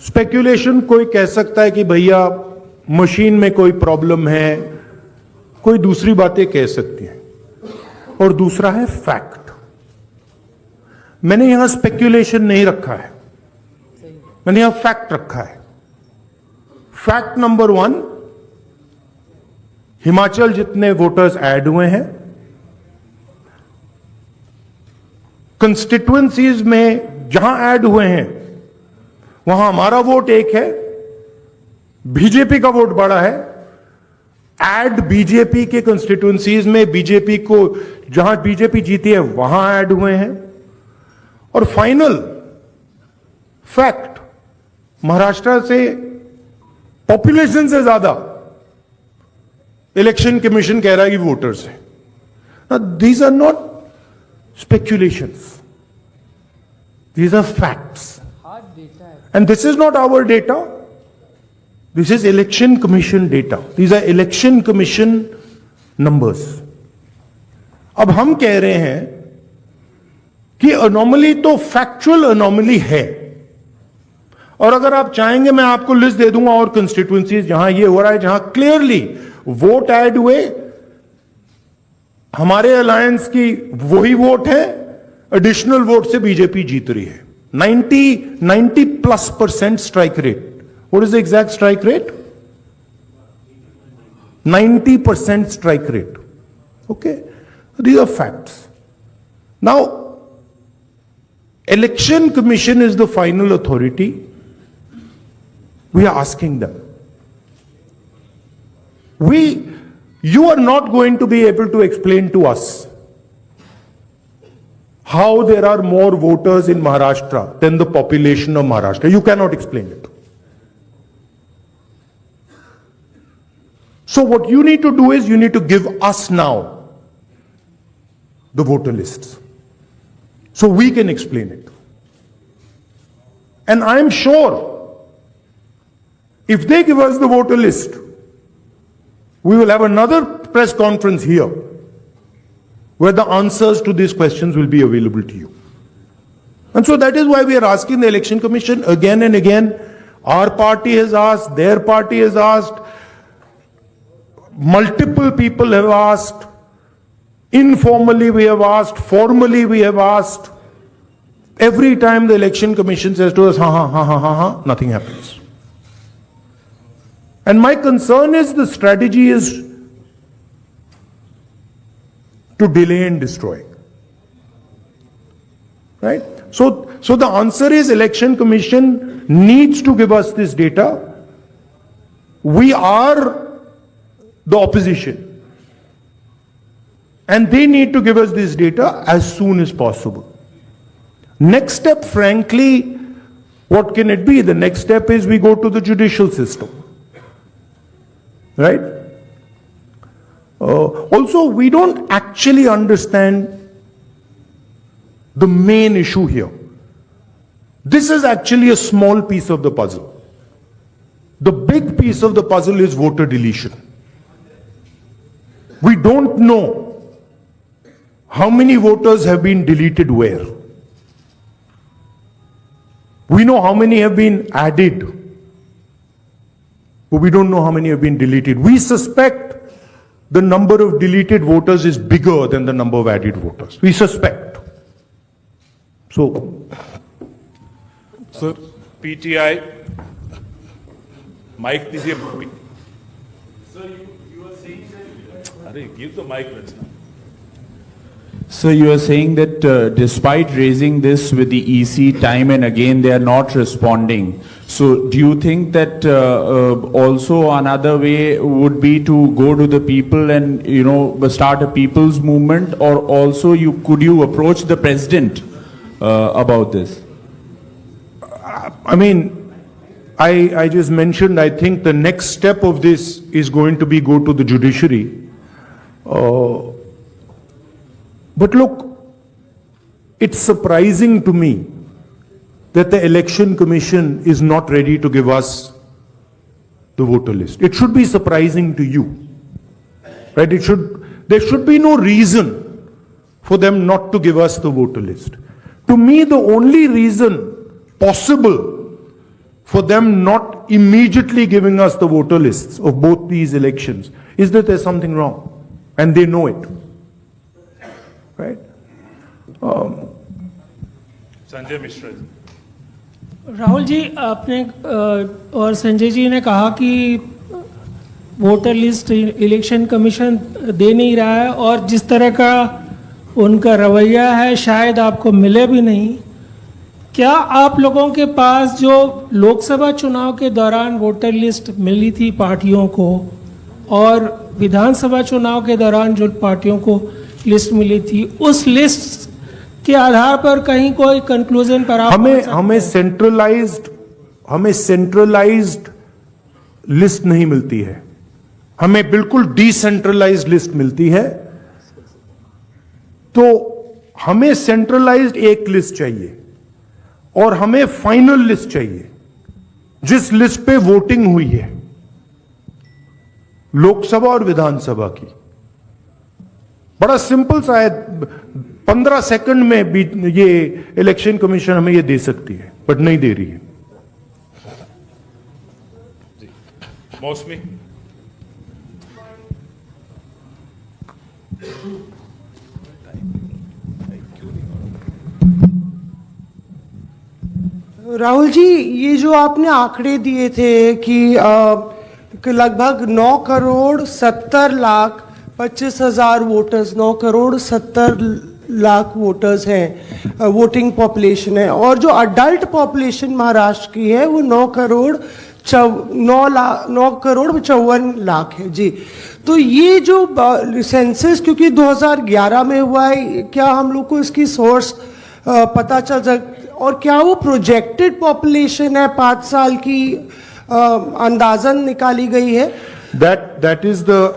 स्पेक्यूलेशन कोई कह सकता है कि भैया मशीन में कोई प्रॉब्लम है, कोई दूसरी बातें कह सकती हैं, और दूसरा है फैक्ट। मैंने यहां स्पेक्यूलेशन नहीं रखा है, मैंने यहां फैक्ट रखा है। फैक्ट नंबर 1, हिमाचल जितने वोटर्स ऐड हुए हैं, कंस्टिट्युएंसीज में जहां ऐड हुए हैं वहां हमारा वोट एक है, बीजेपी का वोट बड़ा है। ऐड बीजेपी के कंस्टिट्युएंसीज में बीजेपी को, जहां बीजेपी जीती है वहां ऐड हुए हैं, और फाइनल फैक्ट, महाराष्ट्र से पॉपुलेशन से ज्यादा इलेक्शन कमीशन कह रहा है कि वोटर्स है. These are not speculations, these are facts. And this is not our data. This is election commission data. These are election commission numbers. अब हम कह रहे हैं कि अनोमली तो फैक्चुअल अनोमली है, और अगर आप चाहेंगे मैं आपको लिस्ट दे दूंगा और कंस्टिट्यूएंसीज जहां ये हो रहा है, जहां क्लियरली वोट ऐड हुए, हमारे अलायंस की वही वोट है, एडिशनल वोट से बीजेपी जीत रही है. 90+% strike rate. What is the exact strike rate? 90% strike rate. Okay, these are facts. Now election commission is the final authority. We are asking them. You are not going to be able to explain to us how there are more voters in Maharashtra than the population of Maharashtra. You cannot explain it. So what you need to do is you need to give us now the voter lists so we can explain it. And I am sure if they give us the voter list, we will have another press conference here where the answers to these questions will be available to you. And so that is why we are asking the Election Commission again and again. Our party has asked, their party has asked, multiple people have asked, informally we have asked, formally we have asked. Every time the Election Commission says to us, nothing happens. And my concern is the strategy is to delay and destroy. Right? So the answer is Election Commission needs to give us this data. We are the opposition. And they need to give us this data as soon as possible. Next step, frankly, what can it be? The next step is we go to the judicial system. Right? Also, we don't actually understand the main issue here. This is actually a small piece of the puzzle. The big piece of the puzzle is voter deletion. We don't know how many voters have been deleted where. We know how many have been added, but we don't know how many have been deleted. We suspect the number of deleted voters is bigger than the number of added voters. We suspect. So, Sir, PTI, mic this here. Sir, you are saying that. Give the mic, let's now. So you are saying that despite raising this with the EC time and again they are not responding. So do you think that also another way would be to go to the people and start a people's movement, or also could you approach the president about this? I mean, I just mentioned, I think the next step of this is going to be go to the judiciary. But look, it's surprising to me that the Election Commission is not ready to give us the voter list. It should be surprising to you, right? There should be no reason for them not to give us the voter list. To me, the only reason possible for them not immediately giving us the voter lists of both these elections is that there's something wrong, and they know it. Right? Sanjay Mishra ji. Rahul ji, आपने और संजय जी ने कहा कि voter list election commission दे नहीं रहा है, और जिस तरह का उनका रवैया है शायद आपको मिले भी नहीं. क्या आप लोगों के पास जो लोकसभा चुनाव के दौरान वोटर लिस्ट मिली थी पार्टियों को, और विधानसभा चुनाव के दौरान जो पार्टियों को लिस्ट मिली थी, उस लिस्ट के आधार पर कहीं कोई कंक्लूजन पर आप हमें सेंट्रलाइज्ड लिस्ट नहीं मिलती है, हमें बिल्कुल डिसेंट्रलाइज्ड लिस्ट मिलती है। तो हमें सेंट्रलाइज्ड एक लिस्ट चाहिए और हमें फाइनल लिस्ट चाहिए जिस लिस्ट पे वोटिंग हुई है लोकसभा और विधानसभा की। बड़ा सिंपल सा है, 15 सेकंड में भी ये इलेक्शन कमीशन हमें ये दे सकती है, बट नहीं दे रही है। मौसमी। राहुल जी, ये जो आपने आंकड़े दिए थे कि लगभग 9 करोड़ 70 लाख 25,000 वोटर्स, 9 करोड़ 70 लाख वोटर्स हैं, वोटिंग पॉपुलेशन है, और जो अडल्ट पॉपुलेशन महाराष्ट्र की है वो 9 करोड़ 54 लाख है जी। तो ये जो सेंसस क्योंकि 2011 में हुआ है, क्या हम लोग को इसकी सोर्स पता चल सकता, और क्या वो प्रोजेक्टेड पॉपुलेशन है 5 साल की अंदाजन निकाली गई है? That is the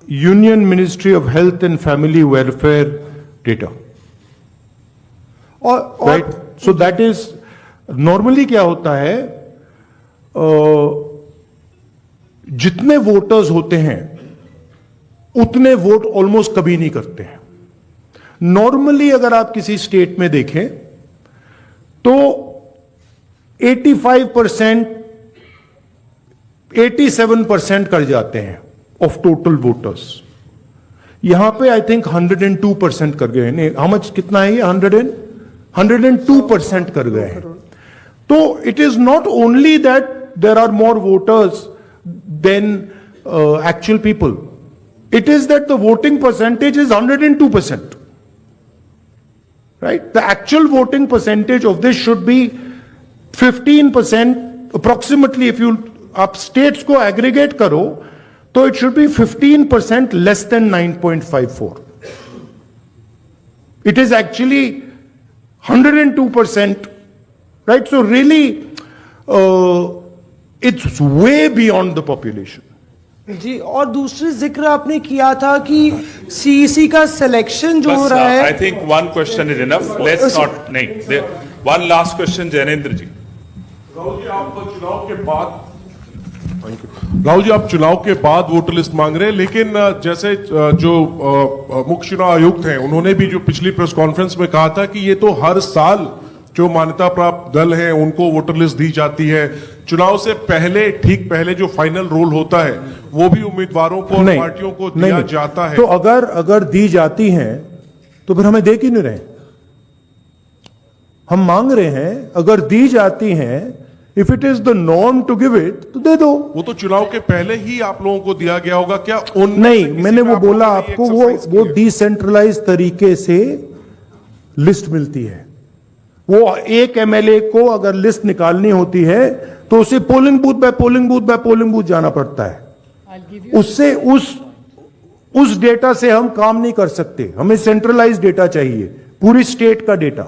Union Ministry of Health and Family Welfare data. Right? So that is normally क्या होता है, जितने वोटर्स होते हैं उतने वोट ऑलमोस्ट कभी नहीं करते हैं। नॉर्मली अगर आप किसी स्टेट में देखें तो 85%, 87% कर जाते हैं ऑफ टोटल वोटर्स। यहां पे आई थिंक 102% कर गए हैं। हाउ मच, कितना है ये? 102% कर गए हैं। तो it is not only that there are more voters than actual people, it is that the voting percentage is 102%. Right? The actual voting percentage of this should be 15% approximately. If you आप states को aggregate करो तो it should be 15% less than 9.54. It is actually 102%. Right? So really it's way beyond the population. जी, और दूसरी जिक्र आपने किया था कि सीईसी का सिलेक्शन जो हो रहा है। I think one question is enough, let's not, नहीं, वन लास्ट क्वेश्चन जैनेंद्र जी। राहुल जी, आप चुनाव के बाद वोटर लिस्ट मांग रहे हैं, लेकिन जैसे जो मुख्य चुनाव आयुक्त हैं उन्होंने भी जो पिछली प्रेस कॉन्फ्रेंस में कहा था कि ये तो हर साल जो मान्यता प्राप्त दल हैं उनको वोटर लिस्ट दी जाती है। चुनाव से पहले, ठीक पहले जो फाइनल रोल होता है वो भी उम्मीदवारों को और पार्टियों को दिया जाता है। तो अगर दी जाती हैं तो फिर हमें दे क्यों नहीं रहे? हम मांग रहे हैं, अगर दी जाती हैं, if it is the norm to give it तो दे दो। वो तो चुनाव के पहले ही आप लोगों को दिया गया होगा क्या? नहीं, मैंने वो बोला आपको, वो डिसेंट्रलाइज तरीके से लिस्ट मिलती है। वो एक एमएलए को अगर लिस्ट निकालनी होती है तो उसे polling booth by polling booth by polling booth जाना पड़ता है। उससे उस डेटा से हम काम नहीं कर सकते, हमें सेंट्रलाइज डेटा चाहिए, पूरी स्टेट का डेटा।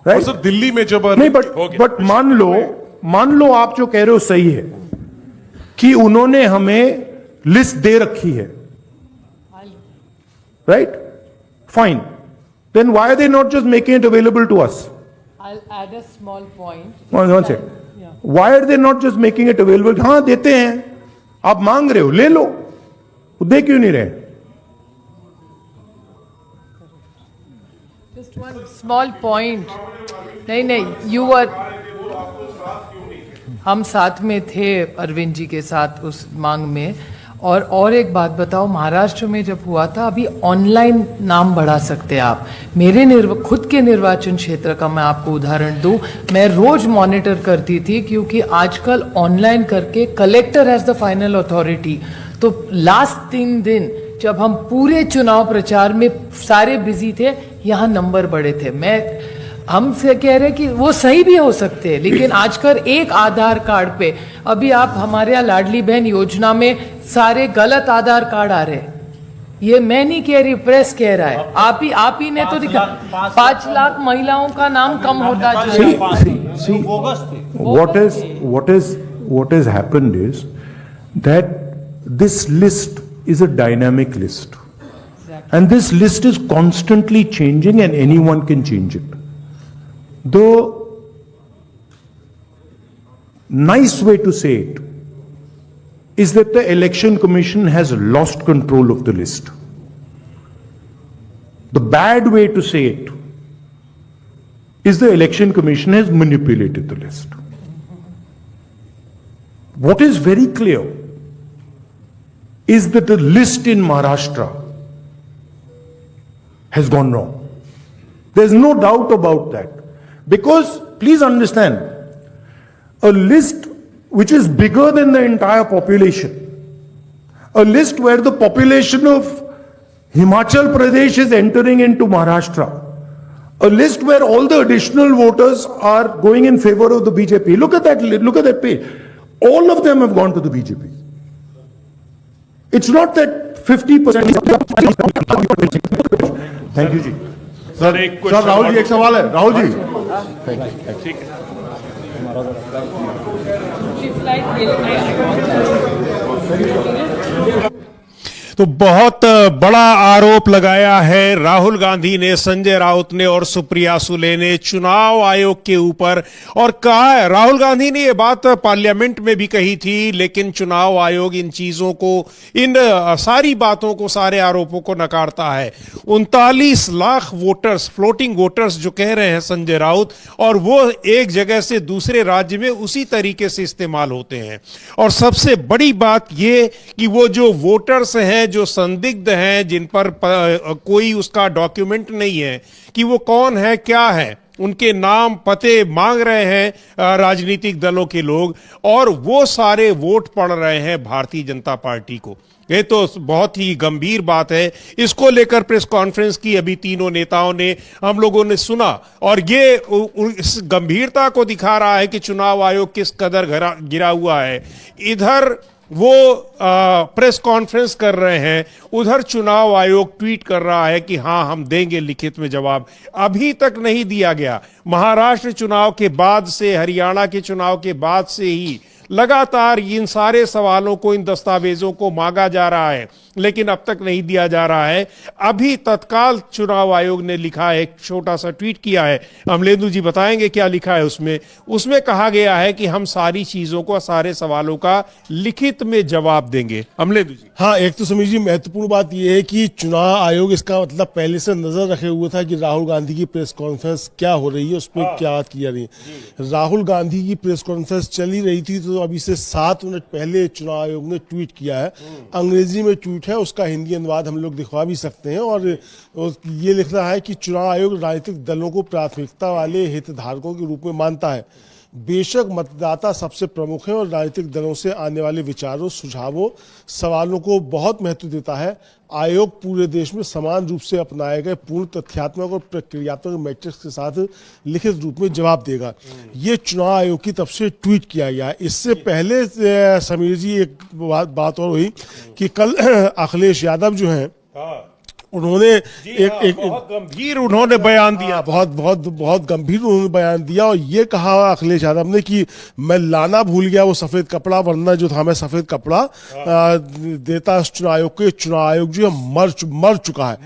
राइट? सर, दिल्ली में जब नहीं, बट मान लो आप जो कह रहे हो सही है कि उन्होंने हमें लिस्ट दे रखी है, right? Fine. Then why are they not just making it available to us? I'll add a small point. One second. Yeah. Why are they not just making it available? हाँ, देते हैं, आप मांग रहे हो, ले लो, वो दे क्यों नहीं रहे? Just one small point. नहीं, you were, हम साथ में थे अरविंद जी के साथ उस मांग में। और एक बात बताओ, महाराष्ट्र में जब हुआ था, अभी ऑनलाइन नाम बढ़ा सकते हैं आप। मेरे खुद के निर्वाचन क्षेत्र का मैं आपको उदाहरण दूं, मैं रोज मॉनिटर करती थी क्योंकि आजकल ऑनलाइन करके collector has the final authority. तो लास्ट 3 दिन जब हम पूरे चुनाव प्रचार में सारे बिजी थे, यहाँ नंबर बढ़े थे। हमसे कह रहे कि वो सही भी हो सकते हैं, लेकिन आजकल एक आधार कार्ड पे, अभी आप हमारे यहाँ लाडली बहन योजना में सारे गलत आधार कार्ड आ रहे हैं। ये मैं नहीं कह रही, प्रेस कह रहा है। आप ही ने तो दिखा 5 लाख महिलाओं का नाम कम होता जा रहा है। See, what has happened is that this list is a dynamic list. And this list is constantly changing and anyone can change it. The nice way to say it is that the Election Commission has lost control of the list. The bad way to say it is the Election Commission has manipulated the list. What is very clear is that the list in Maharashtra has gone wrong. There's no doubt about that. Because, please understand, a list which is bigger than the entire population, a list where the population of Himachal Pradesh is entering into Maharashtra, a list where all the additional voters are going in favor of the BJP. Look at that page. All of them have gone to the BJP. It's not that 50%. Thank you, जी. Sir Rahul ji एक सवाल है, राहुल जी। ठीक है। तो बहुत बड़ा आरोप लगाया है राहुल गांधी ने, संजय राउत ने और सुप्रिया सुले ने चुनाव आयोग के ऊपर, और कहा है राहुल गांधी ने ये बात पार्लियामेंट में भी कही थी, लेकिन चुनाव आयोग इन चीजों को, इन सारी बातों को, सारे आरोपों को नकारता है। 39 लाख वोटर्स, फ्लोटिंग वोटर्स जो कह रहे हैं संजय राउत, और वो एक जगह से दूसरे राज्य में उसी तरीके से इस्तेमाल होते हैं। और सबसे बड़ी बात ये कि वो जो वोटर्स हैं, जो संदिग्ध हैं, जिन पर कोई उसका डॉक्यूमेंट नहीं है कि वो कौन है, क्या है, उनके नाम पते मांग रहे हैं राजनीतिक दलों के लोग, और वो सारे वोट पड़ रहे हैं भारतीय जनता पार्टी को। ये तो बहुत ही गंभीर बात है। इसको लेकर प्रेस कॉन्फ्रेंस की अभी तीनों नेताओं ने, हम लोगों ने सुना, और ये इस गंभीरता को दिखा रहा है कि चुनाव आयोग किस कदर गिरा हुआ है। इधर वो प्रेस कॉन्फ्रेंस कर रहे हैं, उधर चुनाव आयोग ट्वीट कर रहा है कि हाँ हम देंगे लिखित में जवाब। अभी तक नहीं दिया गया। महाराष्ट्र चुनाव के बाद से, हरियाणा के चुनाव के बाद से ही लगातार इन सारे सवालों को, इन दस्तावेजों को मांगा जा रहा है, लेकिन अब तक नहीं दिया जा रहा है। अभी तत्काल चुनाव आयोग ने लिखा है, एक छोटा सा ट्वीट किया है, अमलेंदु जी बताएंगे क्या लिखा है उसमें कहा गया है कि हम सारी चीजों को, सारे सवालों का लिखित में जवाब देंगे। अमलेंदु जी। हाँ, एक तो समीर जी महत्वपूर्ण बात यह है कि चुनाव आयोग इसका मतलब पहले से नजर रखे हुए था कि राहुल गांधी की प्रेस कॉन्फ्रेंस क्या हो रही है, उस पर क्या बात की जा रही है। राहुल गांधी की प्रेस कॉन्फ्रेंस चली रही थी तो अभी से 7 मिनट पहले चुनाव आयोग ने ट्वीट किया है, अंग्रेजी में ट्वीट है, उसका हिंदी अनुवाद हम लोग दिखवा भी सकते हैं, और ये लिख रहा है कि चुनाव आयोग राजनीतिक दलों को प्राथमिकता वाले हितधारकों के रूप में मानता है। बेशक मतदाता सबसे प्रमुख है और राजनीतिक दलों से आने वाले विचारों, सुझावों, सवालों को बहुत महत्व देता है। आयोग पूरे देश में समान रूप से अपनाए गए पूर्ण तथ्यात्मक और प्रक्रियात्मक मैट्रिक्स के साथ लिखित रूप में जवाब देगा। ये चुनाव आयोग की तरफ से ट्वीट किया गया है। इससे पहले समीर जी एक बात और हुई कि कल अखिलेश यादव जो हैं, उन्होंने एक बहुत गंभीर उन्होंने बयान दिया, बहुत गंभीर उन्होंने बयान दिया, और ये कहा अखिलेश यादव ने कि मैं लाना भूल गया वो सफेद कपड़ा, वरना जो था मैं सफेद कपड़ा देता चुनाव आयोग को। चुनाव आयोग जो है मर चुका है।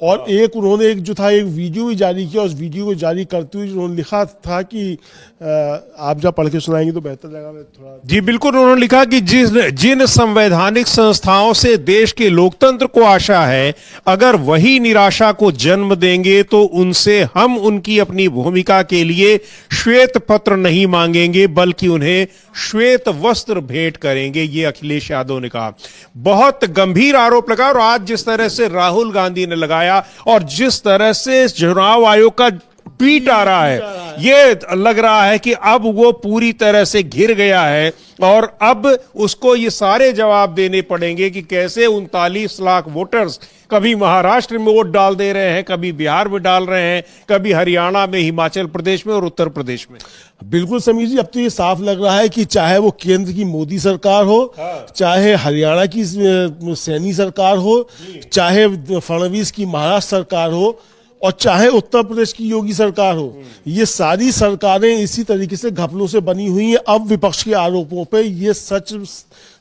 और एक उन्होंने एक जो था एक वीडियो भी जारी किया, उस वीडियो को जारी करते हुए उन्होंने लिखा था कि आप जब पढ़ के सुनाएंगे तो बेहतर लगेगा। मैं थोड़ा जी बिल्कुल, उन्होंने लिखा कि जिन संवैधानिक संस्थाओं से देश के लोकतंत्र को आशा है, अगर वही निराशा को जन्म देंगे तो उनसे हम उनकी अपनी भूमिका के लिए श्वेत पत्र नहीं मांगेंगे, बल्कि उन्हें श्वेत वस्त्र भेंट करेंगे। ये अखिलेश यादव ने कहा। बहुत गंभीर आरोप लगा, और आज जिस तरह से राहुल गांधी ने लगाया और जिस तरह से चुनाव आयोग का ट्वीट आ रहा है, ये लग रहा है कि अब वो पूरी तरह से घिर गया है और अब उसको ये सारे जवाब देने पड़ेंगे कि कैसे 39 लाख वोटर्स कभी महाराष्ट्र में वोट डाल दे रहे हैं, कभी बिहार में डाल रहे हैं, कभी हरियाणा में, हिमाचल प्रदेश में और उत्तर प्रदेश में। बिल्कुल समीर जी, अब तो ये साफ लग रहा है कि चाहे वो केंद्र की मोदी सरकार हो, चाहे हरियाणा की सैनी सरकार हो, चाहे फडणवीस की महाराष्ट्र सरकार हो और चाहे उत्तर प्रदेश की योगी सरकार हो, ये सारी सरकारें इसी तरीके से घपलों से बनी हुई हैं। अब विपक्ष के आरोपों पे ये सच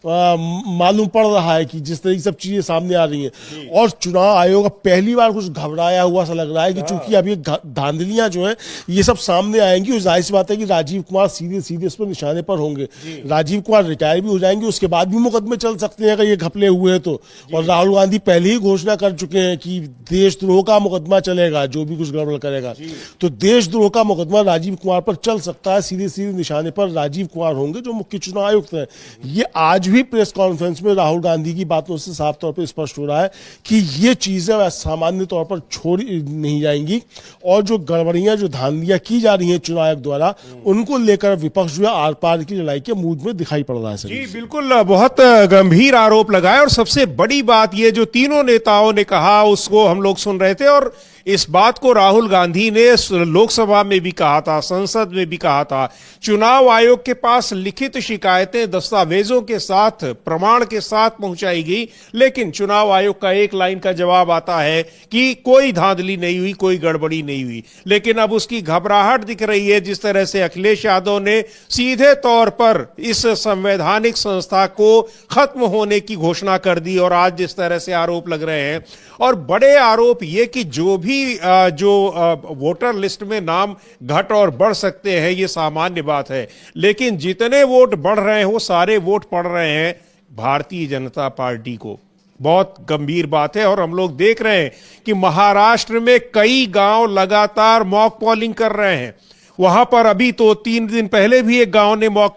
मालूम पड़ रहा है कि जिस तरीके से सब चीजें सामने आ रही हैं और चुनाव आयोग पहली बार कुछ घबराया हुआ सा लग रहा है कि चूंकि अब ये धांधलियां जो हैं ये सब सामने आएंगी और जाहिर सी बात है कि राजीव कुमार सीधे सीधे इस पर निशाने पर होंगे। राजीव कुमार रिटायर भी हो जाएंगे, उसके बाद भी मुकदमे चल सकते हैं अगर ये घपले हुए हैं तो। और राहुल गांधी पहले ही घोषणा कर चुके हैं कि देशद्रोह का मुकदमा चलेगा जो भी कुछ गड़बड़ करेगा, तो देशद्रोह का मुकदमा राजीव कुमार पर चल सकता है। सीधे सीधे निशाने पर राजीव कुमार होंगे जो मुख्य चुनाव आयुक्त हैं। ये आज भी प्रेस कॉन्फ्रेंस में राहुल गांधी की बातों से साफ तौर पर स्पष्ट हो रहा है कि ये चीजें सामान्य तौर पर छोड़ी नहीं जाएंगी और जो गड़बड़ियां, जो धांधलियां की जा रही हैं चुनाव आयोग द्वारा, उनको लेकर विपक्ष जो है आर पार की लड़ाई के मूड में दिखाई पड़ रहा है। जी बिल्कुल, बहुत गंभीर आरोप लगाए और सबसे बड़ी बात ये जो तीनों नेताओं ने कहा उसको हम लोग सुन रहे थे और इस बात को राहुल गांधी ने लोकसभा में भी कहा था, संसद में भी कहा था। चुनाव आयोग के पास लिखित शिकायतें दस्तावेजों के साथ, प्रमाण के साथ पहुंचाई गई, लेकिन चुनाव आयोग का एक लाइन का जवाब आता है कि कोई धांधली नहीं हुई, कोई गड़बड़ी नहीं हुई। लेकिन अब उसकी घबराहट दिख रही है जिस तरह से अखिलेश यादव ने सीधे तौर पर इस संवैधानिक संस्था को खत्म होने की घोषणा कर दी और आज जिस तरह से आरोप लग रहे हैं और बड़े आरोप ये कि जो भी वोटर लिस्ट में नाम घट और बढ़ सकते हैं ये सामान्य बात है, लेकिन जितने वोट बढ़ रहे हैं वो सारे वोट पड़ रहे हैं भारतीय जनता पार्टी को। बहुत गंभीर बात है और हम लोग देख रहे हैं कि महाराष्ट्र में कई गांव लगातार मॉक पोलिंग कर रहे हैं। वहां पर अभी तो 3 दिन पहले भी एक गांव ने मॉक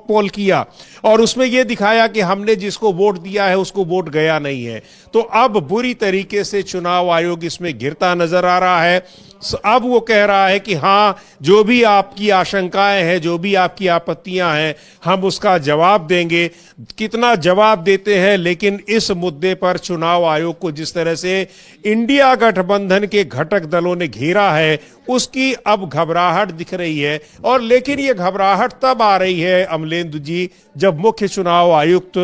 पोल किया और उसमें यह दिखाया कि हमने जिसको वोट दिया है उसको वोट गया नहीं है। तो अब बुरी तरीके से चुनाव आयोग इसमें घिरता नजर आ रहा है। अब वो कह रहा है कि हाँ, जो भी आपकी आशंकाएं हैं, जो भी आपकी आपत्तियां हैं, हम उसका जवाब देंगे। कितना जवाब देते हैं, लेकिन इस मुद्दे पर चुनाव आयोग को जिस तरह से इंडिया गठबंधन के घटक दलों ने घेरा है उसकी अब घबराहट दिख रही है। और लेकिन ये घबराहट तब आ रही है अमलेंदु जी जब मुख्य चुनाव आयुक्त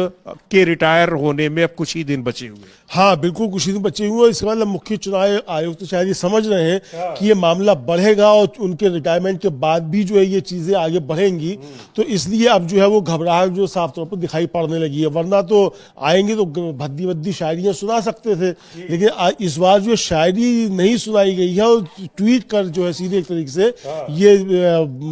के रिटायर होने में अब कुछ ही दिन बचे हुए। हाँ बिल्कुल, कुछ ही दिन बचे हुए। इसके बाद मुख्य चुनाव आयुक्त तो शायद ये समझ रहे हैं कि ये मामला बढ़ेगा और उनके रिटायरमेंट के बाद भी जो है ये चीजें आगे बढ़ेंगी, तो इसलिए अब जो है वो घबराहट जो साफ तौर पर दिखाई पड़ने लगी है। वरना तो आएंगे तो भद्दी भद्दी शायरियां सुना सकते थे, लेकिन इस बार जो शायरी नहीं सुनाई गई है और ट्वीट कर जो है सीधे एक तरीके से ये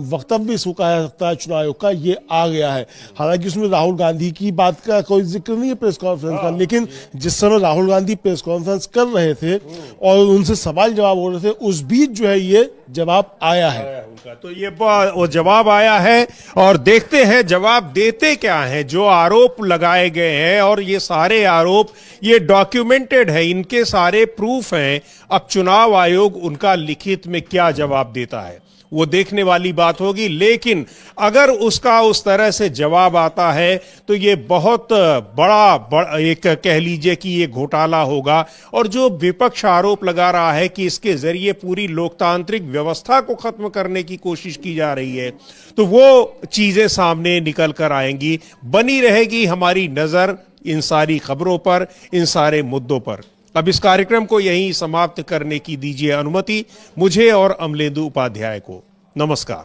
वक्तव्य इसको कहा सकता है चुनाव आयोग का, ये आ गया है। हालांकि उसमें राहुल गांधी की बात का कोई जिक्र नहीं है प्रेस कॉन्फ्रेंस का, लेकिन जिस समय राहुल गांधी प्रेस कॉन्फ्रेंस कर रहे थे और उनसे सवाल जवाब हो रहे थे उस बीच जो है ये जवाब आया है उनका। तो ये वो जवाब आया है और देखते हैं जवाब देते क्या है जो आरोप लगाए गए हैं। और ये सारे आरोप ये डॉक्यूमेंटेड है, इनके सारे प्रूफ हैं। अब चुनाव आयोग उनका लिखित में क्या जवाब देता है वो देखने वाली बात होगी। लेकिन अगर उसका उस तरह से जवाब आता है तो ये बहुत बड़ा एक कह लीजिए कि ये घोटाला होगा। और जो विपक्ष आरोप लगा रहा है कि इसके जरिए पूरी लोकतांत्रिक व्यवस्था को खत्म करने की कोशिश की जा रही है, तो वो चीजें सामने निकल कर आएंगी। बनी रहेगी हमारी नजर इन सारी खबरों पर, इन सारे मुद्दों पर। अब इस कार्यक्रम को यहीं समाप्त करने की दीजिए अनुमति मुझे और अमलेंदु उपाध्याय को। नमस्कार।